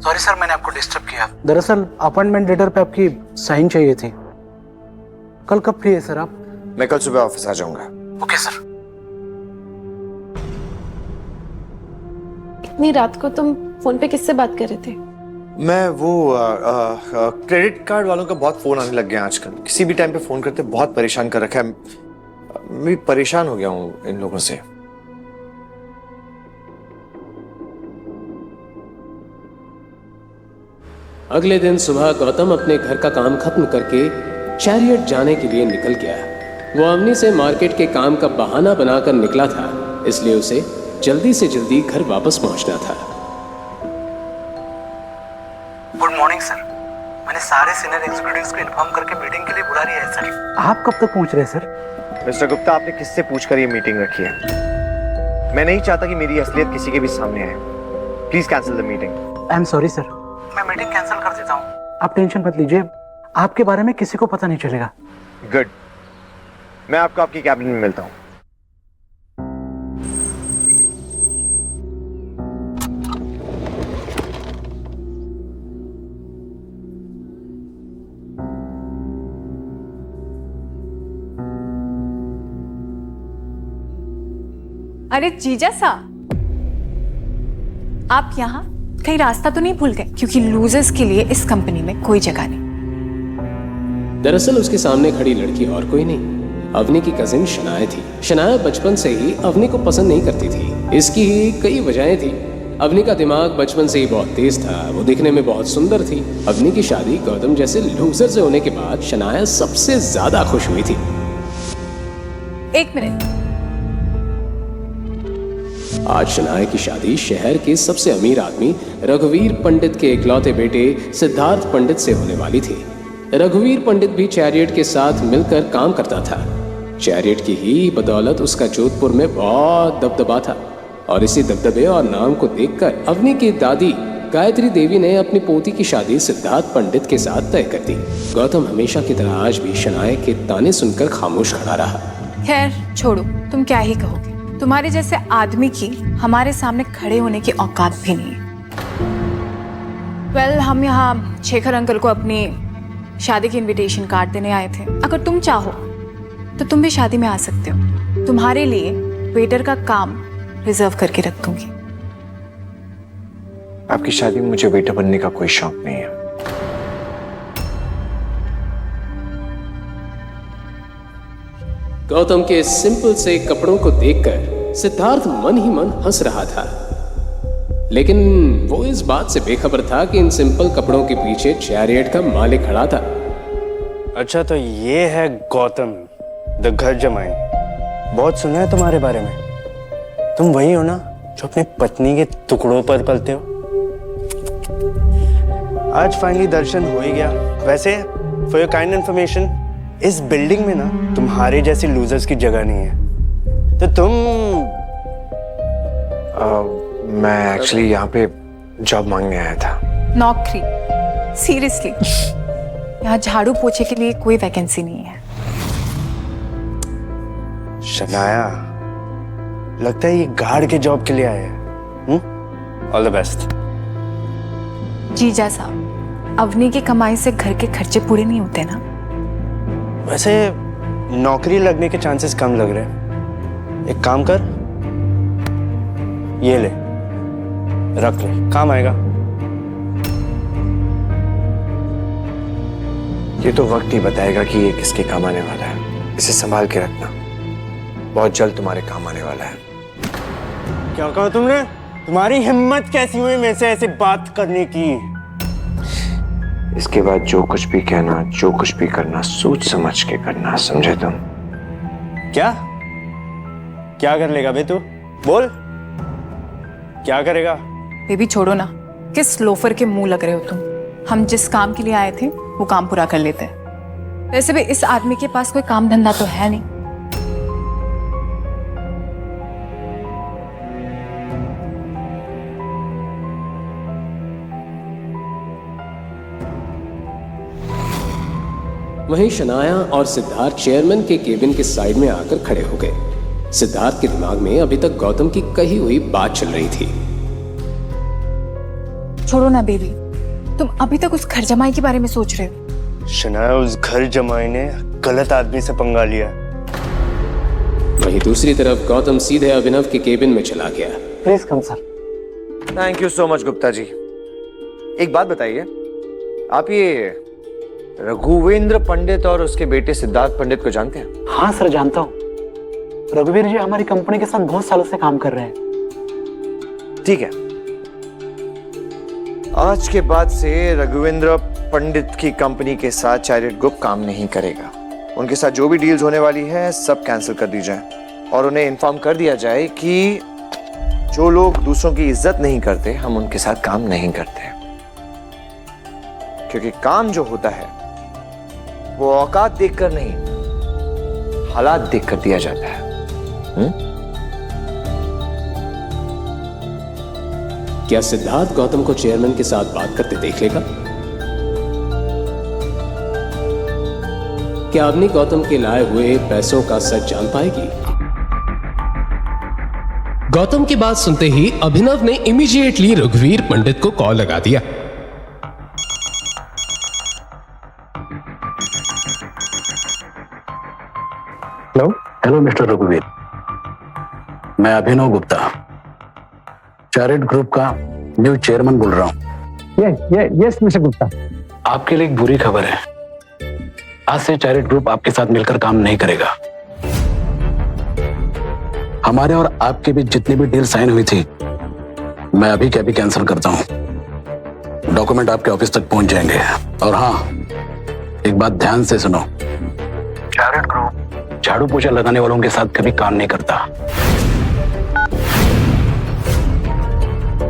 सॉरी सर, मैंने आपको डिस्टर्ब किया। दरअसल अपॉइंटमेंट लेटर पे आपकी साइन चाहिए थी। कल कब फ्री है सर आप? मैं कल सुबह ऑफिस आ जाऊंगा। Okay sir. इतनी रात को तुम फोन पे किससे बात कर रहे थे? मैं वो क्रेडिट कार्ड वालों का बहुत फोन आने लग गया आजकल। किसी भी टाइम पे फोन करते, बहुत परेशान कर रखा है। मैं परेशान हो गया हूँ इन लोगों से। अगले दिन सुबह गौतम अपने घर का काम खत्म करके चैरियट जाने के लिए निकल गया। वो अवनी से मार्केट के काम का बहाना बनाकर निकला था, इसलिए उसे जल्दी से जल्दी घर वापस पहुंचना था। Good morning sir. मैंने सारे सीनियर एग्जीक्यूटिव्स को इन्फॉर्म करके मीटिंग के लिए बुला लिया है सर। आप कब तक पहुंच रहे हैं सर? मिस्टर गुप्ता, आपने किससे पूछकर ये मीटिंग रखी है? मैं नहीं चाहता कि मेरी असलियत किसी के भी सामने आए। Please cancel the meeting. I am sorry sir, मैं मीटिंग कैंसिल कर देता हूँ। आप टेंशन मत लीजिए, आपके बारे में किसी को पता नहीं चलेगा। गुड, मैं आपको आपकी कैबिन में मिलता हूँ। अरे जीजा सा, आप यहाँ कहीं रास्ता तो नहीं भूल गए? क्योंकि लूजर्स के लिए इस कंपनी में कोई जगह नहीं। दरअसल उसके सामने खड़ी लड़की और कोई नहीं, अवनी की कजिन शनाया थी। शनाया बचपन से ही अवनी को पसंद नहीं करती थी। इसकी कई वजहें थी। अवनी का दिमाग बचपन से ही बहुत तेज था, वो दिखने में बहुत सुंदर थी। अवनी की शादी गौतम जैसे लूजर से होने के बाद शनाया सबसे ज्यादा खुश हुई थी। एक मिनट, आज शनाया की शादी शहर के सबसे अमीर आदमी रघुवीर पंडित के इकलौते बेटे सिद्धार्थ पंडित से होने वाली थी। रघुवीर पंडित भी चैरियट के साथ मिलकर काम करता था। चैरियट की ही बदौलत उसका जोधपुर में बहुत दबदबा था, और इसी दबदबे और नाम को देखकर अवनी की दादी गायत्री देवी ने अपनी पोती की शादी सिद्धार्थ पंडित के साथ तय कर दी। गौतम हमेशा की तरह आज भी शनाया के ताने सुनकर खामोश खड़ा रहा। खैर छोड़ो, तुम क्या ही कहोगे। तुम्हारे जैसे आदमी की हमारे सामने खड़े होने की औकात भी नहीं है। वेल, हम यहाँ शेखर अंकल को अपनी शादी की इनविटेशन कार्ड देने आए थे। अगर तुम चाहो तो तुम भी शादी में आ सकते हो। तुम्हारे लिए वेटर का काम रिजर्व करके रख दूंगी। आपकी शादी में मुझे वेटर बनने का कोई शौक नहीं है। गौतम के सिंपल से कपड़ों को देखकर सिद्धार्थ मन ही मन हंस रहा था, लेकिन वो इस बात से बेखबर था कि इन सिंपल कपड़ों के पीछे चैरियट का मालिक खड़ा था। अच्छा, तो ये है गौतम द घर जमाई। बहुत सुना है तुम्हारे बारे में। तुम वही हो ना जो अपनी पत्नी के टुकड़ों पर पलते हो? आज फाइनली दर्शन हो ही गया। वैसे फॉर योर काइंड इन्फॉर्मेशन, इस बिल्डिंग में ना तुम्हारे जैसे लूजर्स की जगह नहीं है। तो तुम मैं एक्चुअली यहाँ पे जॉब मांगने आया था। नौकरी? सीरियसली? यहाँ झाड़ू पोछे के लिए कोई वैकेंसी नहीं है। शनाया, लगता है ये गार्ड के जॉब के लिए आए हैं। All the best. जीजा साहब, अवनी की कमाई से घर के खर्चे पूरे नहीं होते ना। वैसे नौकरी लगने के चांसेस कम लग रहे हैं। एक काम कर, ये ले, रख ले, काम आएगा। ये तो वक्त ही बताएगा कि ये किसके काम आने वाला है। इसे संभाल के रखना, बहुत जल्द तुम्हारे काम आने वाला है। क्या कहा तुमने? तुम्हारी हिम्मत कैसी हुई मेरे से ऐसे बात करने की? इसके बाद जो कुछ भी कहना, जो कुछ भी करना, सोच समझ के करना, समझे तुम? क्या क्या कर लेगा बे तू? बोल, क्या करेगा? बेबी छोड़ो ना, किस लोफर के मुंह लग रहे हो तुम। हम जिस काम के लिए आए थे वो काम पूरा कर लेते हैं। वैसे भी इस आदमी के पास कोई काम धंधा तो है नहीं। वहीं शनाया और सिद्धार्थ चेयरमैन के केबिन के साइड में आकर खड़े हो गए। सिद्धार्थ के दिमाग में अभी तक गौतम की कही हुई बात चल रही थी। छोड़ो ना बेबी, तुम अभी तक उस घर जमाई के बारे में सोच रहे हो। शनाया, उस घर जमाई ने गलत आदमी से पंगा लिया। वहीं दूसरी तरफ गौतम सीधे अभिनव के केबिन में चला गया। Please come sir. Thank you so much Gupta ji. एक बात बताइए, आप ये रघुवेंद्र पंडित और उसके बेटे सिद्धार्थ पंडित को जानते हैं? हाँ सर, जानता हूँ। रघुवीर जी हमारी कंपनी के साथ बहुत सालों से काम कर रहे हैं। ठीक है, आज के बाद से रघुवेंद्र पंडित की कंपनी के साथ चैरियट ग्रुप काम नहीं करेगा। उनके साथ जो भी डील्स होने वाली है सब कैंसिल कर दी जाए, और उन्हें इन्फॉर्म कर दिया जाए कि जो लोग दूसरों की इज्जत नहीं करते, हम उनके साथ काम नहीं करते। क्योंकि काम जो होता है वो औकात देखकर नहीं, हालात देखकर दिया जाता है। क्या सिद्धार्थ गौतम को चेयरमैन के साथ बात करते देख लेगा? क्या अवनी गौतम के लाए हुए पैसों का सच जान पाएगी? गौतम की बात सुनते ही अभिनव ने इमीडिएटली रघुवीर पंडित को कॉल लगा दिया। हेलो हेलो मिस्टर रघुवीर, मैं अभिनव गुप्ता, चैरिट ग्रुप का न्यू चेयरमैन बोल रहा हूँ। Yes mister Gupta. आपके लिए एक बुरी खबर है। आज से चैरिट ग्रुप आपके साथ मिलकर काम नहीं करेगा। हमारे और आपके बीच जितनी भी डील साइन हुई थी, मैं अभी के अभी कैंसिल करता हूं। डॉक्यूमेंट आपके ऑफिस तक पहुंच जाएंगे। और हाँ, एक बात ध्यान से सुनो, चैरिट ग्रुप झाड़ू पोछा लगाने वालों के साथ कभी काम नहीं करता।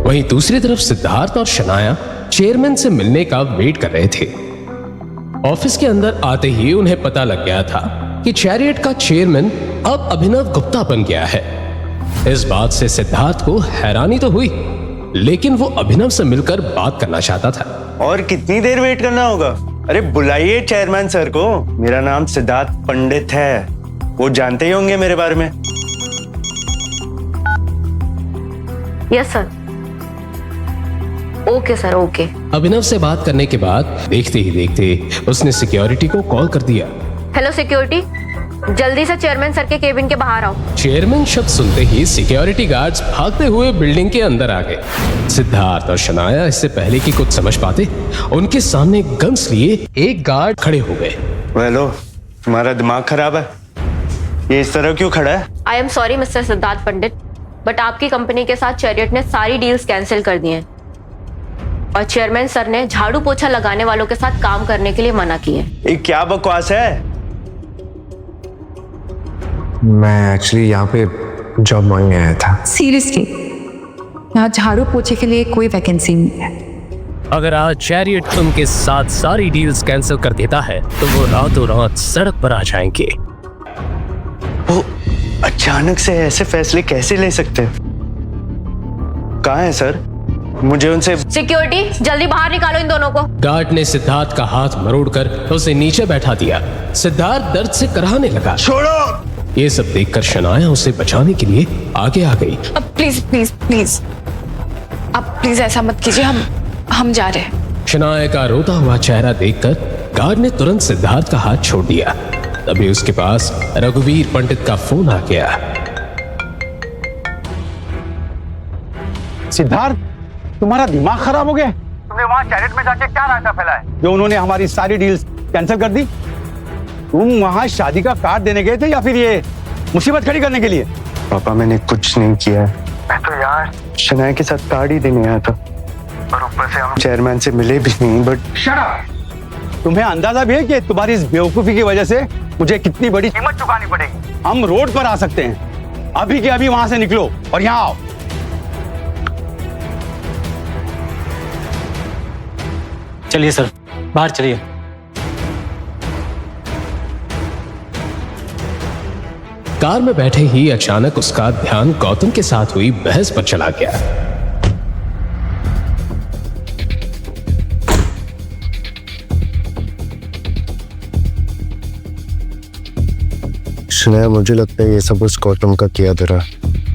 वहीं दूसरी तरफ सिद्धार्थ और शनाया चेयरमैन से मिलने का वेट कर रहे थे। ऑफिस के अंदर आते ही उन्हें पता लग गया था कि चैरियट का चेयरमैन अब अभिनव गुप्ता बन गया है। इस बात से सिद्धार्थ को हैरानी तो हुई, लेकिन वो अभिनव से मिलकर बात करना चाहता था। और कितनी देर वेट करना होगा? अरे बुलाइए चेयरमैन सर को। मेरा नाम सिद्धार्थ पंडित है, वो जानते ही होंगे मेरे बारे में। Yes sir. Okay sir, okay. Abhinav से बात करने के बाद देखते ही देखते उसने सिक्योरिटी को कॉल कर दिया। हेलो सिक्योरिटी, जल्दी से चेयरमैन सर के केबिन के बाहर आओ। चेयरमैन शब्द सुनते ही सिक्योरिटी गार्ड्स भागते हुए बिल्डिंग के अंदर आ गए। सिद्धार्थ और शनाया इससे पहले कि कुछ समझ पाते, उनके सामने गन्स लिए एक गार्ड खड़े हो गए। हेलो, तुम्हारा दिमाग खराब है? ये इस तरह क्यों खड़ा है? I am sorry mister Siddharth Pandit, but आपकी कंपनी के साथ चैरियट ने सारी डील्स कैंसिल कर दी हैं और चेयरमैन सर ने झाड़ू पोछा लगाने वालों के साथ काम करने के लिए मना किए। ये क्या बकवास है? मैं एक्चुअली यहाँ पे जॉब मांगने आया था। सीरियसली, यहाँ झाड़ू पोछे के लिए कोई वैकेंसी नहीं है। अगर आज चैरियट उनके साथ सारी डील्स कैंसिल कर देता है तो वो रातों रात सड़क पर आ जाएंगे। वो अचानक से ऐसे फैसले कैसे ले सकते हैं? कहाँ है सर? मुझे उनसे। सिक्योरिटी, जल्दी बाहर निकालो इन दोनों को। गार्ड ने सिद्धार्थ का हाथ मरोड़कर उसे नीचे बैठा दिया। सिद्धार्थ दर्द से कराहने लगा। छोड़ो! ये सब देखकर शनाया उसे बचाने के लिए आगे आ गई। अब प्लीज प्लीज प्लीज, अब प्लीज ऐसा मत कीजिए, हम जा रहे हैं। शनाया का रोता हुआ चेहरा देखकर गार्ड ने तुरंत सिद्धार्थ का हाथ छोड़ दिया। तभी उसके पास रघुवीर पंडित का फोन आ गया। सिद्धार्थ, तुम्हारा दिमाग खराब हो गया? तुमने वहां चैरिट में जाके क्या रायता फैलाया जो उन्होंने हमारी सारी डील्स कैंसिल कर दी? तुम वहां शादी का कार्ड देने गए थे या फिर ये मुसीबत खड़ी करने के लिए? पापा, मैंने कुछ नहीं किया। मैं तो यार शनाया के साथ कार्ड ही देने आया था और ऊपर से हम चेयरमैन से मिले भी नहीं। But shut up! तुम्हें अंदाजा भी है कि तुम्हारी इस बेवकूफी की वजह से मुझे कितनी बड़ी कीमत चुकानी पड़ेगी? हम रोड पर आ सकते हैं। अभी के अभी वहां से निकलो और यहाँ आओ। चलिए सर, बाहर चलिए। कार में बैठे ही अचानक उसका ध्यान गौतम के साथ हुई बहस पर चला गया। शनाया, मुझे लगता है ये सब उस गौतम का किया धरा।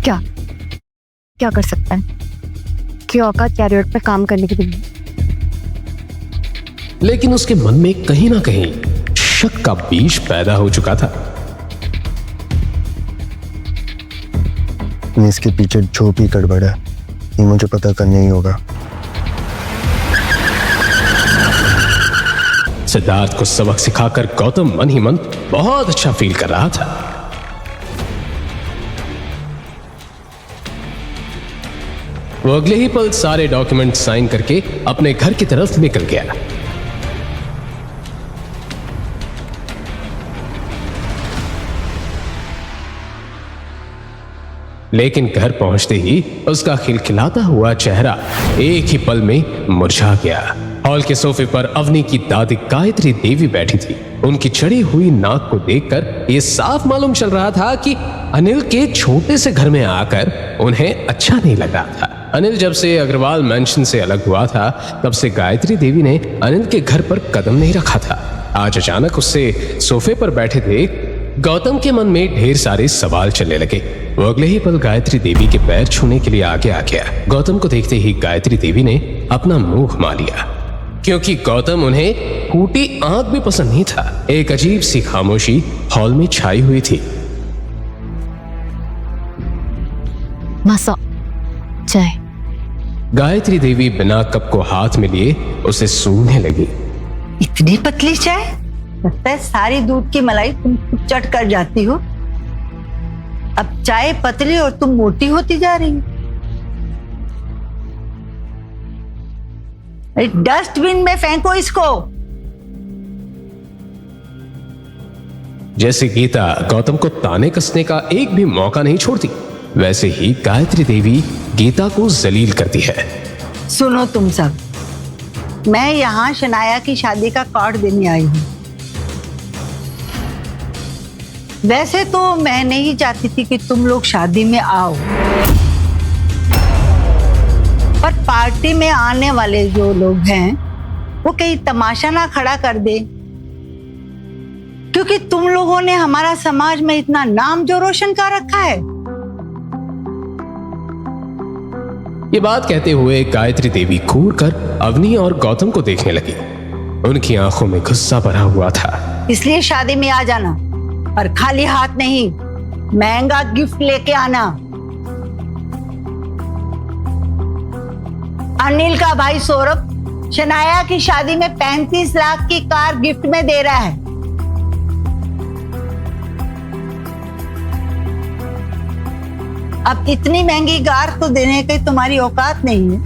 क्या क्या कर सकता है? कि औकात चैरियट पे काम करने की भी। लेकिन उसके मन में कहीं ना कहीं शक का बीज पैदा हो चुका था। इसके पीछे जो भी गड़बड़ है, ये मुझे पता करना ही होगा। सिद्धार्थ को सबक सिखाकर गौतम मन ही मन बहुत अच्छा फील कर रहा था। वो अगले ही पल सारे डॉक्यूमेंट साइन करके अपने घर की तरफ निकल गया। लेकिन घर पहुंचते ही उसका खिलखिलाता हुआ चेहरा एक ही पल में मुरझा गया हॉल के सोफे पर अवनी की दादी गायत्री देवी बैठी थी। उनकी चढ़ी हुई नाक को देखकर यह साफ मालूम चल रहा था कि अनिल के छोटे से घर में आकर उन्हें अच्छा नहीं लग रहा था। अनिल जब से अग्रवाल मैंशन से अलग हुआ था तब से गायत्री देवी ने अनिल के घर पर कदम नहीं रखा था। आज अचानक उससे सोफे पर बैठे देख गौतम के मन में ढेर सारे सवाल चलने लगे। वो अगले ही पल गायत्री देवी के पैर छूने के लिए आगे आ गया। गौतम को देखते ही गायत्री देवी ने अपना मुंह घुमा लिया, क्योंकि गौतम उन्हें फूटी आंख भी पसंद नहीं था। एक अजीब सी खामोशी हॉल में छाई हुई थी। मासा चाय। गायत्री देवी बिना कप को हाथ में लिए उसे सूंघने लगी। इतनी पतली चाय? लगता है सारी दूध की मलाई तुम चट कर जाती हो। अब चाय पतली और तुम मोटी होती जा रही हो। डस्टबिन में फेंको इसको। जैसे गीता गौतम को ताने कसने का एक भी मौका नहीं छोड़ती, वैसे ही गायत्री देवी गीता को जलील करती है। सुनो तुम सब, मैं यहाँ शनाया की शादी का कार्ड देने आई हूँ। वैसे तो मैं नहीं चाहती थी कि तुम लोग शादी में आओ, पर पार्टी में आने वाले जो लोग हैं वो कहीं तमाशा ना खड़ा कर दे, क्योंकि तुम लोगों ने हमारा समाज में इतना नाम जो रोशन कर रखा है। ये बात कहते हुए गायत्री देवी घूर कर अवनी और गौतम को देखने लगी। उनकी आंखों में गुस्सा भरा हुआ था। इसलिए शादी में आ जाना, और खाली हाथ नहीं, महंगा गिफ्ट लेके आना। अनिल का भाई सौरभ शनाया की शादी में 35 लाख की कार गिफ्ट में दे रहा है। अब इतनी महंगी कार तो देने की तुम्हारी औकात नहीं है,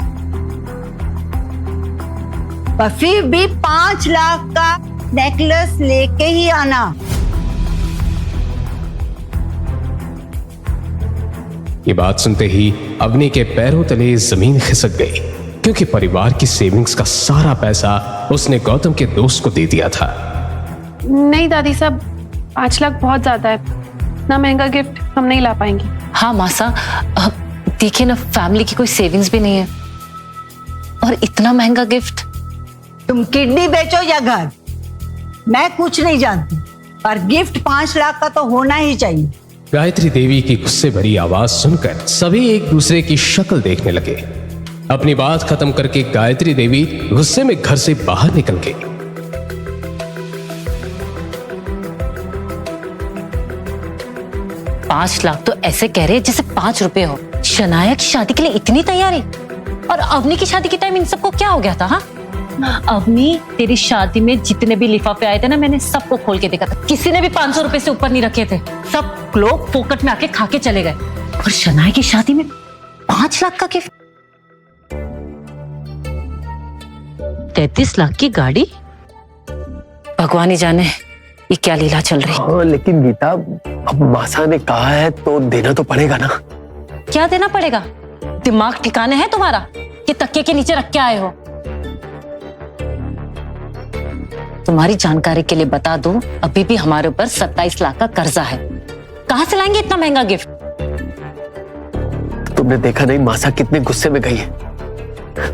पर फिर भी 5 लाख का नेकलेस लेके ही आना। ये बात सुनते ही अवनी के पैरों तले जमीन खिसक गई, क्योंकि परिवार की सेविंग्स का सारा पैसा उसने गौतम के दोस्त को दे दिया था। नहीं दादी साहब, 5 लाख बहुत ज्यादा है, इतना महंगा गिफ्ट हम नहीं ला पाएंगे। हाँ मासा, देखिए ना, फैमिली की कोई सेविंग्स भी नहीं है और इतना महंगा गिफ्ट। तुम किडनी बेचो या घर, मैं कुछ नहीं जानती, पर गिफ्ट 5 लाख का तो होना ही चाहिए। गायत्री देवी की गुस्से भरी आवाज सुनकर सभी एक दूसरे की शक्ल देखने लगे। अपनी बात खत्म करके गायत्री देवी गुस्से में घर से बाहर निकल गई। 5 लाख तो ऐसे कह रहे हैं जैसे 5 रुपए हो। शनाया की शादी के लिए इतनी तैयारी, और अवनी की शादी के टाइम इन सबको क्या हो गया था? हाँ, अवनी, तेरी शादी में जितने भी लिफाफे आए थे ना, मैंने सबको खोल के देखा था। किसी ने भी 500 रुपए से ऊपर नहीं रखे थे। सब लोग फोकट में आके खा के चले गए। और शनाया की शादी में 5 लाख का गिफ्ट, 33 लाख की गाड़ी। भगवान ही जाने ये क्या लीला चल रही। हाँ, लेकिन गीता, अब मासा ने कहा है तो देना तो पड़ेगा ना। क्या देना पड़ेगा? दिमाग ठिकाने है तुम्हारा कि तकिए के नीचे रख के आए हो? तुम्हारी जानकारी के लिए बता दूं, अभी भी हमारे ऊपर 27 लाख का कर्जा है। कहां से लाएंगे इतना महंगा गिफ्ट? तुमने देखा नहीं मासा कितने गुस्से में गई है।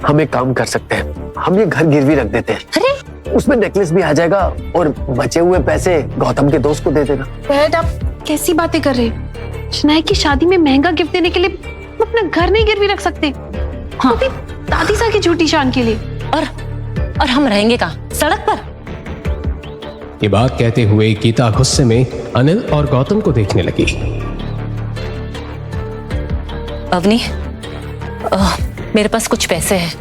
हम एक काम कर सकते हैं, हम ये घर गिरवी रख देते हैं। अरे, उसमें नेकलेस भी आ जाएगा और बचे हुए पैसे गौतम के दोस्त को दे देना। डैड, आप कैसी बातें कर रहे हैं? शनाया की शादी में महंगा गिफ्ट देने के लिए हम अपना घर नहीं गिरवी रख सकते। हाँ, तो दादी साहब की झूठी शान के लिए। और हम रहेंगे कहाँ? सड़क पर? ये बात कहते हुए गीता गुस्से में अनिल और गौतम को देखने लगी। अवनी, मेरे पास कुछ पैसे हैं,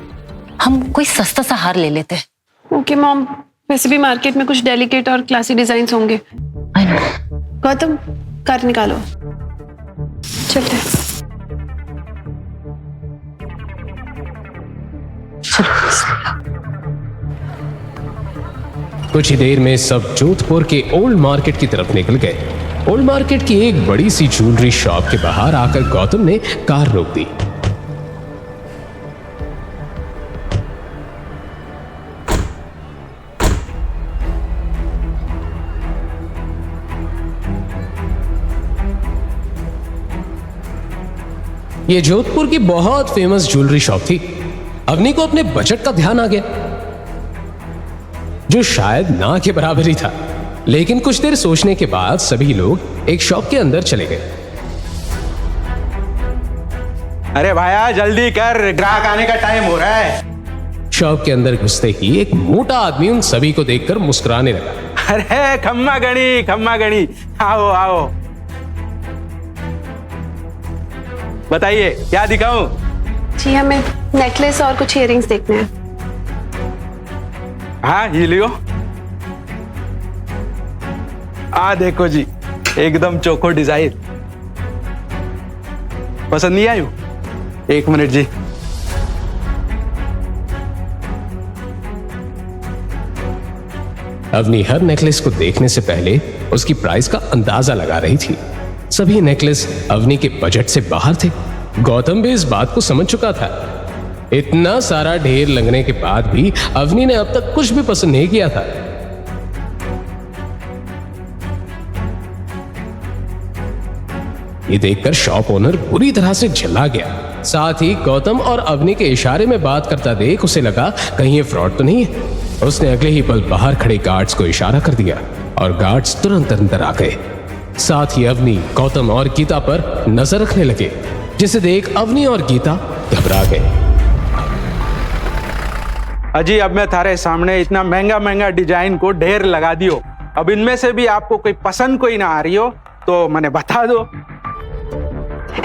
हम कोई सस्ता सा हार ले लेते हैं। ओके मॉम, वैसे भी मार्केट में कुछ डेलिकेट और क्लासी डिजाइन होंगे। गौतम, कार निकालो, चलते हैं। कुछ ही देर में सब जोधपुर के ओल्ड मार्केट की तरफ निकल गए। ओल्ड मार्केट की एक बड़ी सी ज्वेलरी शॉप के बाहर आकर गौतम ने कार रोक दी। ये जोधपुर की बहुत फेमस ज्वेलरी शॉप थी। अवनी को अपने बजट का ध्यान आ गया, जो शायद ना के बराबर ही था। लेकिन कुछ देर सोचने के बाद सभी लोग एक शॉप के अंदर चले गए। अरे भाया जल्दी कर, ग्राहक आने का टाइम हो रहा है। शॉप के अंदर घुसते ही एक मोटा आदमी उन सभी को देखकर मुस्कुराने लगा। अरे खम्मा गणी, आओ आओ, बताइए क्या दिखाऊं? जी हमें नेकलेस और कुछ इयररिंग्स देखने हैं। हाँ ये लियो। देखो जी, एकदम चोखो डिजाइन। पसंद नहीं आयु? एक मिनट जी। अवनी हर नेकलेस को देखने से पहले उसकी प्राइस का अंदाजा लगा रही थी। सभी नेकलेस अवनी के बजट से बाहर थे। गौतम भी इस बात को समझ चुका था। इतना सारा ढेर लगने के बाद भी अवनी ने अब तक कुछ भी पसंद नहीं किया था। ये देखकर शॉप ओनर बुरी तरह से झल्ला गया। साथ ही गौतम और अवनी के इशारे में बात करता देख उसे लगा कहीं ये फ्रॉड तो नहीं है। उसने अगले ही पल बाहर खड़े गार्ड्स को इशारा कर दिया और गार्ड्स तुरंत अंदर आ गए। साथ ही अवनी, गौतम और गीता पर नजर रखने लगे, जिसे देख अवनी और गीता घबरा गए। अजी अब मैं थारे सामने इतना महंगा महंगा डिजाइन को ढेर लगा दियो। अब इनमें से भी आपको कोई पसंद कोई ना आ रही हो तो मैंने बता दो।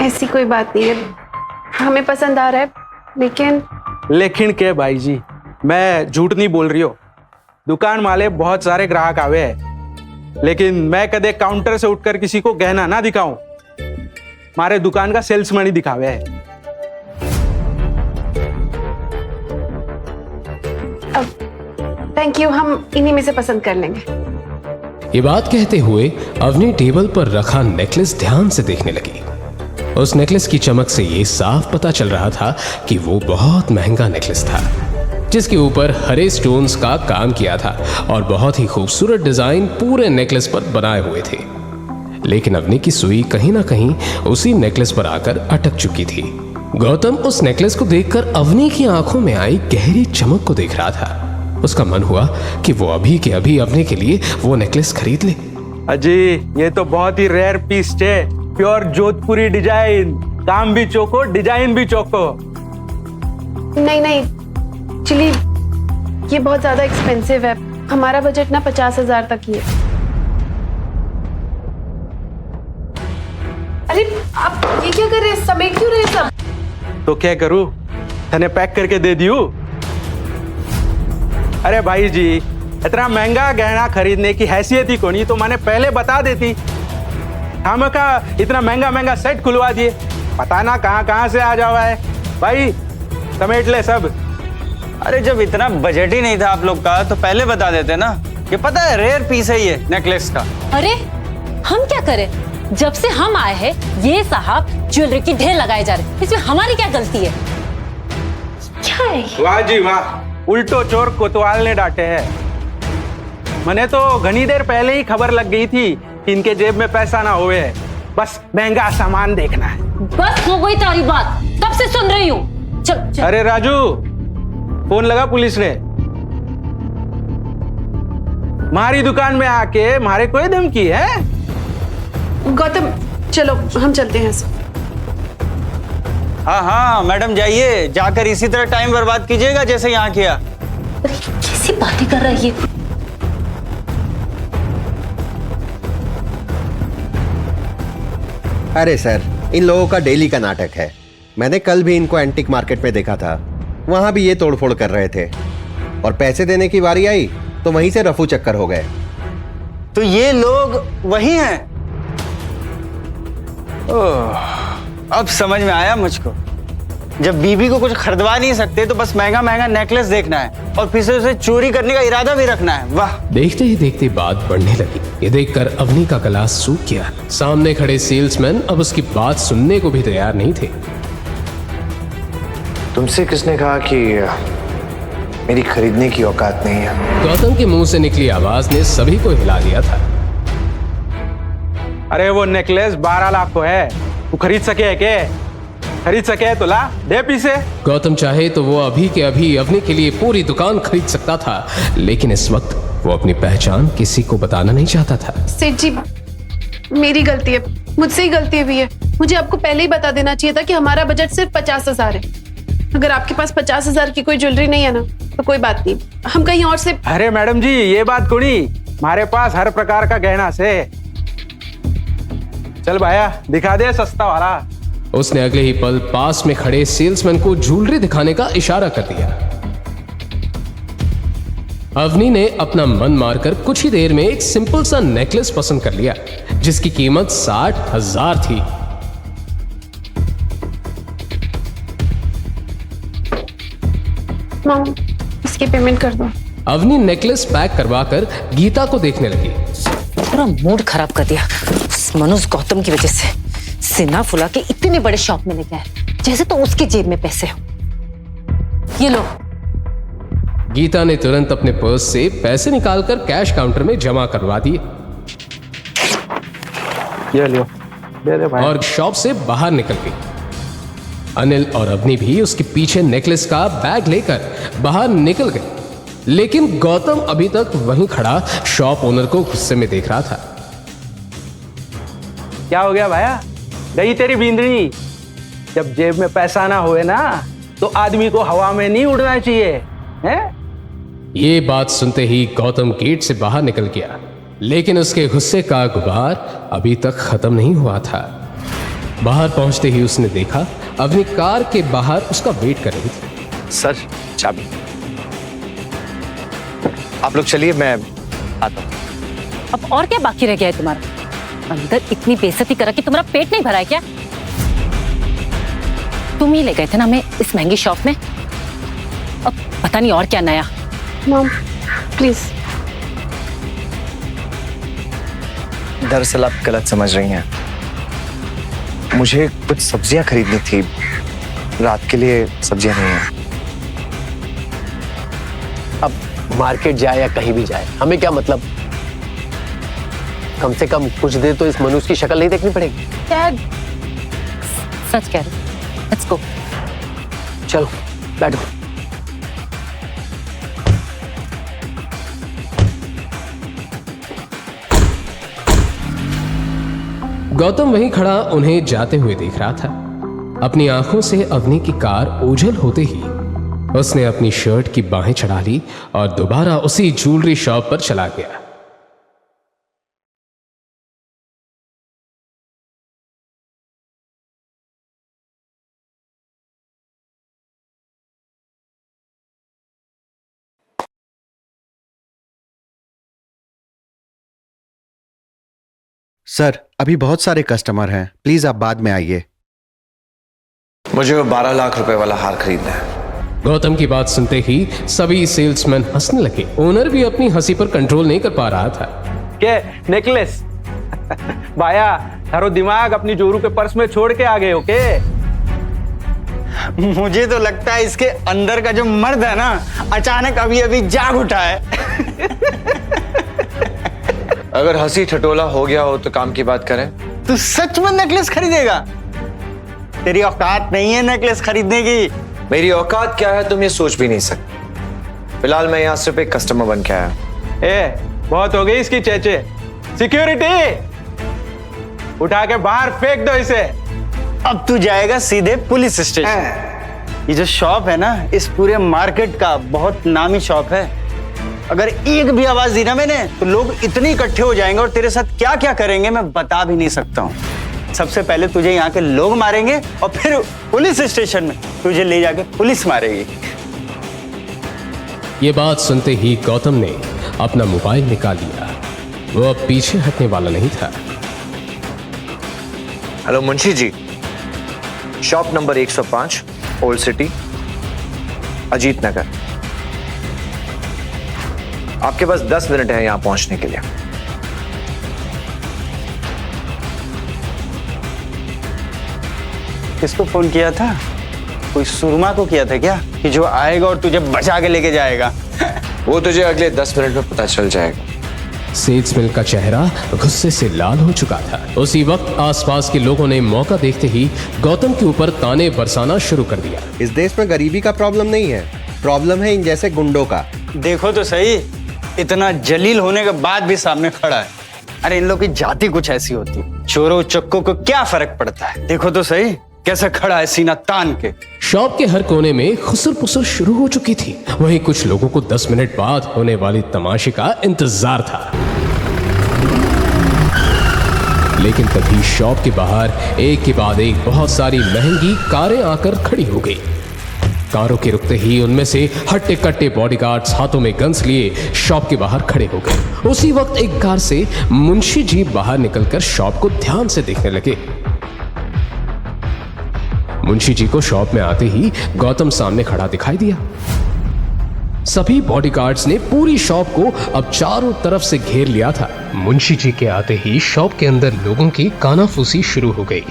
ऐसी कोई बात नहीं है, हमें पसंद आ रहा है। लेकिन के भाई जी, मैं झूठ नहीं बोल रही हो। दुकान वाले बहुत सारे ग्राहक आवे हैं, लेकिन मैं कदे काउंटर से उठकर किसी को गहना ना दिखाऊं। हमारे दुकान का सेल्समैन ही दिखावे है। थैंक यू, हम इन्हीं में से पसंद कर लेंगे। ये बात कहते हुए अवनी टेबल पर रखा नेकलेस ध्यान से देखने लगी। उस नेकलेस की चमक से ये साफ पता चल रहा था कि वो बहुत महंगा नेकलेस था, जिसके ऊपर हरे स्टोन्स का काम किया था और बहुत ही खूबसूरत डिजाइन पूरे नेकलेस पर बनाए हुए थे। लेकिन अवनी की सुई कहीं ना कहीं उसी नेकलेस पर आकर अटक चुकी थी। गौतम उस नेकलेस को देखकर अवनी की आंखों में आई गहरी चमक को देख रहा था। उसका मन हुआ कि वो अभी के अभी अवनी के लिए वो नेकलेस खरीद ले। अजी ये तो बहुत ही रेयर पीस है, प्योर जोधपुरी डिजाइन, काम भी चोको, डिजाइन भी चोको। नहीं एक्चुअली ये बहुत ज्यादा एक्सपेंसिव है। हमारा बजट ना 50,000 तक ही है। अरे आप ये क्या कर रहे हैं, समेट क्यों रहे सब? तो क्या करूं, तने पैक करके दे दियो। अरे भाई जी, इतना महंगा गहना खरीदने की हैसियत ही कोनी तो मैंने पहले बता देती। हम का इतना महंगा महंगा सेट खुलवा दिए, पता ना कहां से आ जावा है। भाई समेट ले सब। अरे जब इतना बजट ही नहीं था आप लोग का तो पहले बता देते ना। ये पता है रेयर पीस है ये नेकलेस का। अरे हम क्या करें, जब से हम आए हैं ये साहब ज्वेलरी की ढेर लगाए जा रहे, इसमें हमारी क्या गलती है? क्या है? वाह जी वाह, उल्टो चोर कोतवाल ने डांटे हैं। मैंने तो घनी देर पहले ही खबर लग गई थी कि इनके जेब में पैसा ना होवे, बस महंगा सामान देखना है। बस हो गई तारी बात, कब से सुन रही हूँ। चल। अरे राजू, फोन लगा पुलिस ने। हमारी दुकान में आके मारे कोई धमकी है? गौतम चलो हम चलते हैं। हाँ मैडम जाइए, जाकर इसी तरह टाइम बर्बाद कीजिएगा जैसे यहाँ किया। अरे कैसी बातें कर रही है? अरे सर, इन लोगों का डेली का नाटक है। मैंने कल भी इनको एंटिक मार्केट में देखा था, वहां भी ये तोड़फोड़ कर रहे थे और पैसे देने की बारी आई तो वहीं से रफू चक्कर हो गए। तो ये लोग वही हैं? ओह, अब समझ में आया मुझको। जब बीबी को कुछ खरीदवा नहीं सकते तो बस महंगा महंगा नेकलेस देखना है और फिर से उसे चोरी करने का इरादा भी रखना है। वाह। देखते ही देखते बात बढ़ने लगी। ये देखकर अवनी का गला सूख गया। सामने खड़े सेल्समैन अब उसकी बात सुनने को भी तैयार नहीं थे। तुमसे किसने कहा कि मेरी खरीदने की औकात नहीं है? गौतम के मुंह से निकली आवाज ने सभी को हिला दिया था। अरे वो नेकलेस 12 लाख को है, तू खरीद सके है के? खरीद सके तो ला दे पीसे। गौतम चाहे तो वो अभी के अभी अवनी के लिए पूरी दुकान खरीद सकता था, लेकिन इस वक्त वो अपनी पहचान किसी को बताना नहीं चाहता था। सेठ जी, मेरी गलती है, मुझसे ही गलती हुई है। मुझे आपको पहले ही बता देना चाहिए था कि हमारा बजट सिर्फ 50,000 है। अगर आपके पास 50,000 की कोई ज्वेलरी नहीं है ना, तो कोई बात नहीं, हम कहीं और से। अरे मैडम जी, ये बात कोनी, हमारे पास हर प्रकार का गहना से। चल भाया, दिखा दे सस्ता वाला। उसने अगले ही पल पास में खड़े सेल्समैन को ज्वेलरी दिखाने का इशारा कर दिया। अवनी ने अपना मन मारकर कुछ ही देर में एक सिंपल सा नेकलेस पसंद कर लिया, जिसकी कीमत 60,000 थी। माँ, इसकी पेमेंट कर दो। अवनी नेकलेस पैक करवाकर गीता को देखने लगी। पूरा मूड खराब कर दिया उस मनोज गौतम की वजह से। सीना फुला के इतने बड़े शॉप में लेके आए, जैसे तो उसकी जेब में पैसे हो। ये लो। गीता ने तुरंत अपने पर्स से पैसे निकालकर कैश काउंटर में जमा करवा दिए। ये लो, दे दे भाई। और शॉप से बाहर निकल गई। अनिल और अवनी भी उसके पीछे नेकलेस का बैग लेकर बाहर निकल गए, लेकिन गौतम अभी तक वहीं खड़ा शॉप ओनर को गुस्से में देख रहा था। क्या हो गया भाया, गई तेरी बींदड़ी? जब जेब में पैसा ना होए ना, तो आदमी को हवा में नहीं उड़ना चाहिए, हैं? ये बात सुनते ही गौतम गेट से बाहर निकल गया, लेकिन उसके गुस्से का गुबार अभी तक खत्म नहीं हुआ था। बाहर पहुंचते ही उसने देखा अवनी कार के बाहर उसका वेट कर रही थी। सर, चाबी। आप लोग चलिए, मैं आता हूं। अब और क्या बाकी रह गया है तुम्हारा? अंदर इतनी बेइज्जती करा कि तुम्हारा पेट नहीं भरा है क्या? तुम ही ले गए थे ना हमें इस महंगी शॉप में, अब पता नहीं और क्या नया। Mom, please. दरअसल आप गलत समझ रही हैं। मुझे कुछ सब्जियां खरीदनी थी, रात के लिए सब्जियां नहीं हैं। अब मार्केट जाए या कहीं भी जाए, हमें क्या मतलब? कम से कम कुछ देर तो इस मनुष्य की शक्ल नहीं देखनी पड़ेगी। सच कह रहे। Let's go. चलो बैठो। गौतम वहीं खड़ा उन्हें जाते हुए देख रहा था। अपनी आंखों से अवनी की कार ओझल होते ही उसने अपनी शर्ट की बाहें चढ़ा ली और दोबारा उसी ज्वेलरी शॉप पर चला गया। सर, अभी बहुत सारे कस्टमर हैं, प्लीज आप बाद में आइए। मुझे वो 12 लाख रुपए वाला हार खरीदना है। गौतम की बात सुनते ही सभी सेल्समैन हंसने लगे। ओनर भी अपनी हंसी पर कंट्रोल नहीं कर पा रहा था। के नेकलेस? भाया, थारो दिमाग अपनी जोरू के पर्स में छोड़ के आ गए हो के? मुझे तो लगता है इसके अंदर का जो मर्द है ना, अचानक अभी अभी जाग उठा है। अगर हंसी ठटोला हो गया हो तो काम की बात करें। तू सच में नेकलेस खरीदेगा? तेरी औकात नहीं है नेकलेस खरीदने की। मेरी औकात क्या है तुम ये सोच भी नहीं सकते। फिलहाल मैं यहाँ सिर्फ एक कस्टमर बन के आया। ए, बहुत हो गई इसकी चेचे। सिक्योरिटी, उठा के बाहर फेंक दो इसे। अब तू जाएगा सीधे पुलिस स्टेशन। ये जो शॉप है ना, इस पूरे मार्केट का बहुत नामी शॉप है। अगर एक भी आवाज दी ना मैंने, तो लोग इतने इकट्ठे हो जाएंगे और तेरे साथ क्या क्या करेंगे मैं बता भी नहीं सकता हूँ। सबसे पहले तुझे यहाँ के लोग मारेंगे और फिर पुलिस स्टेशन में तुझे ले जाके पुलिस मारेगी। ये बात सुनते ही गौतम ने अपना मोबाइल निकाल लिया। वो अब पीछे हटने वाला नहीं था। Hello Munshi ji, shop number 105, old city, Ajit Nagar. आपके पास 10 मिनट है यहां पहुंचने के लिए। किसको फोन किया था? कोई सुरमा को किया था क्या, कि जो आएगा और तुझे बचा के लेके जाएगा? वो तुझे अगले 10 मिनट में पता चल जाएगा। सेल्समैन का चेहरा गुस्से से लाल हो चुका था। उसी वक्त आसपास के लोगों ने मौका देखते ही गौतम के ऊपर ताने बरसाना शुरू कर दिया। इस देश में गरीबी का प्रॉब्लम नहीं है, प्रॉब्लम है इन जैसे गुंडों का। देखो तो सही, इतना जलील होने के बाद भी सामने खड़ा है। अरे इन लोग की जाति कुछ ऐसी होती है, चोरों चक्कों को क्या फर्क पड़ता है। देखो तो सही कैसे खड़ा है सीना तान के। शॉप के हर कोने में खुसर पुसर शुरू हो चुकी थी। वहीं कुछ लोगों को 10 मिनट बाद होने वाली तमाशे का इंतजार था। लेकिन तभी शॉप के बाहर एक के बाद एक बहुत सारी महंगी कारें आकर खड़ी हो गई। कारों के रुकते ही उनमें से हट्टे कट्टे बॉडीगार्ड्स हाथों में गन्स लिए शॉप के बाहर खड़े हो गए। उसी वक्त एक कार से मुंशी जी बाहर निकलकर शॉप को ध्यान से देखने लगे। मुंशी जी को शॉप में आते ही गौतम सामने खड़ा दिखाई दिया। सभी बॉडीगार्ड्स ने पूरी शॉप को अब चारों तरफ से घेर लिया था। मुंशी जी के आते ही शॉप के अंदर लोगों की कानाफूसी शुरू हो गई।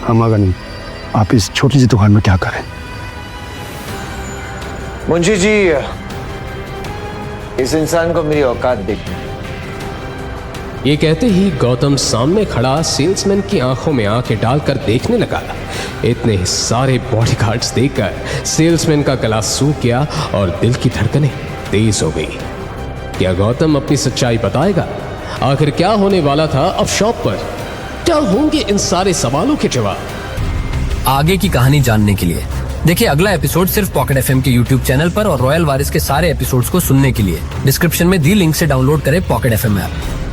हम अगर नहीं, आप इस छोटी सी दुकान में क्या करें? मुंशी जी, इस इंसान को मेरी औकात देखनी। ये कहते ही गौतम सामने खड़ा सेल्समैन की आंखों में आंखें डालकर देखने लगा। इतने सारे बॉडीगार्ड्स देखकर सेल्समैन का गला सूख गया और दिल की धड़कनें तेज हो गई। क्या गौतम अपनी सच्चाई बताएगा? आखिर क्या होने वाला था अब शॉप पर? क्या होंगे इन सारे सवालों के जवाब? आगे की कहानी जानने के लिए देखिए अगला एपिसोड सिर्फ पॉकेट एफएम के यूट्यूब चैनल पर और रॉयल वारिस के सारे एपिसोड्स को सुनने के लिए डिस्क्रिप्शन में दी लिंक से डाउनलोड करें पॉकेट एफएम ऐप।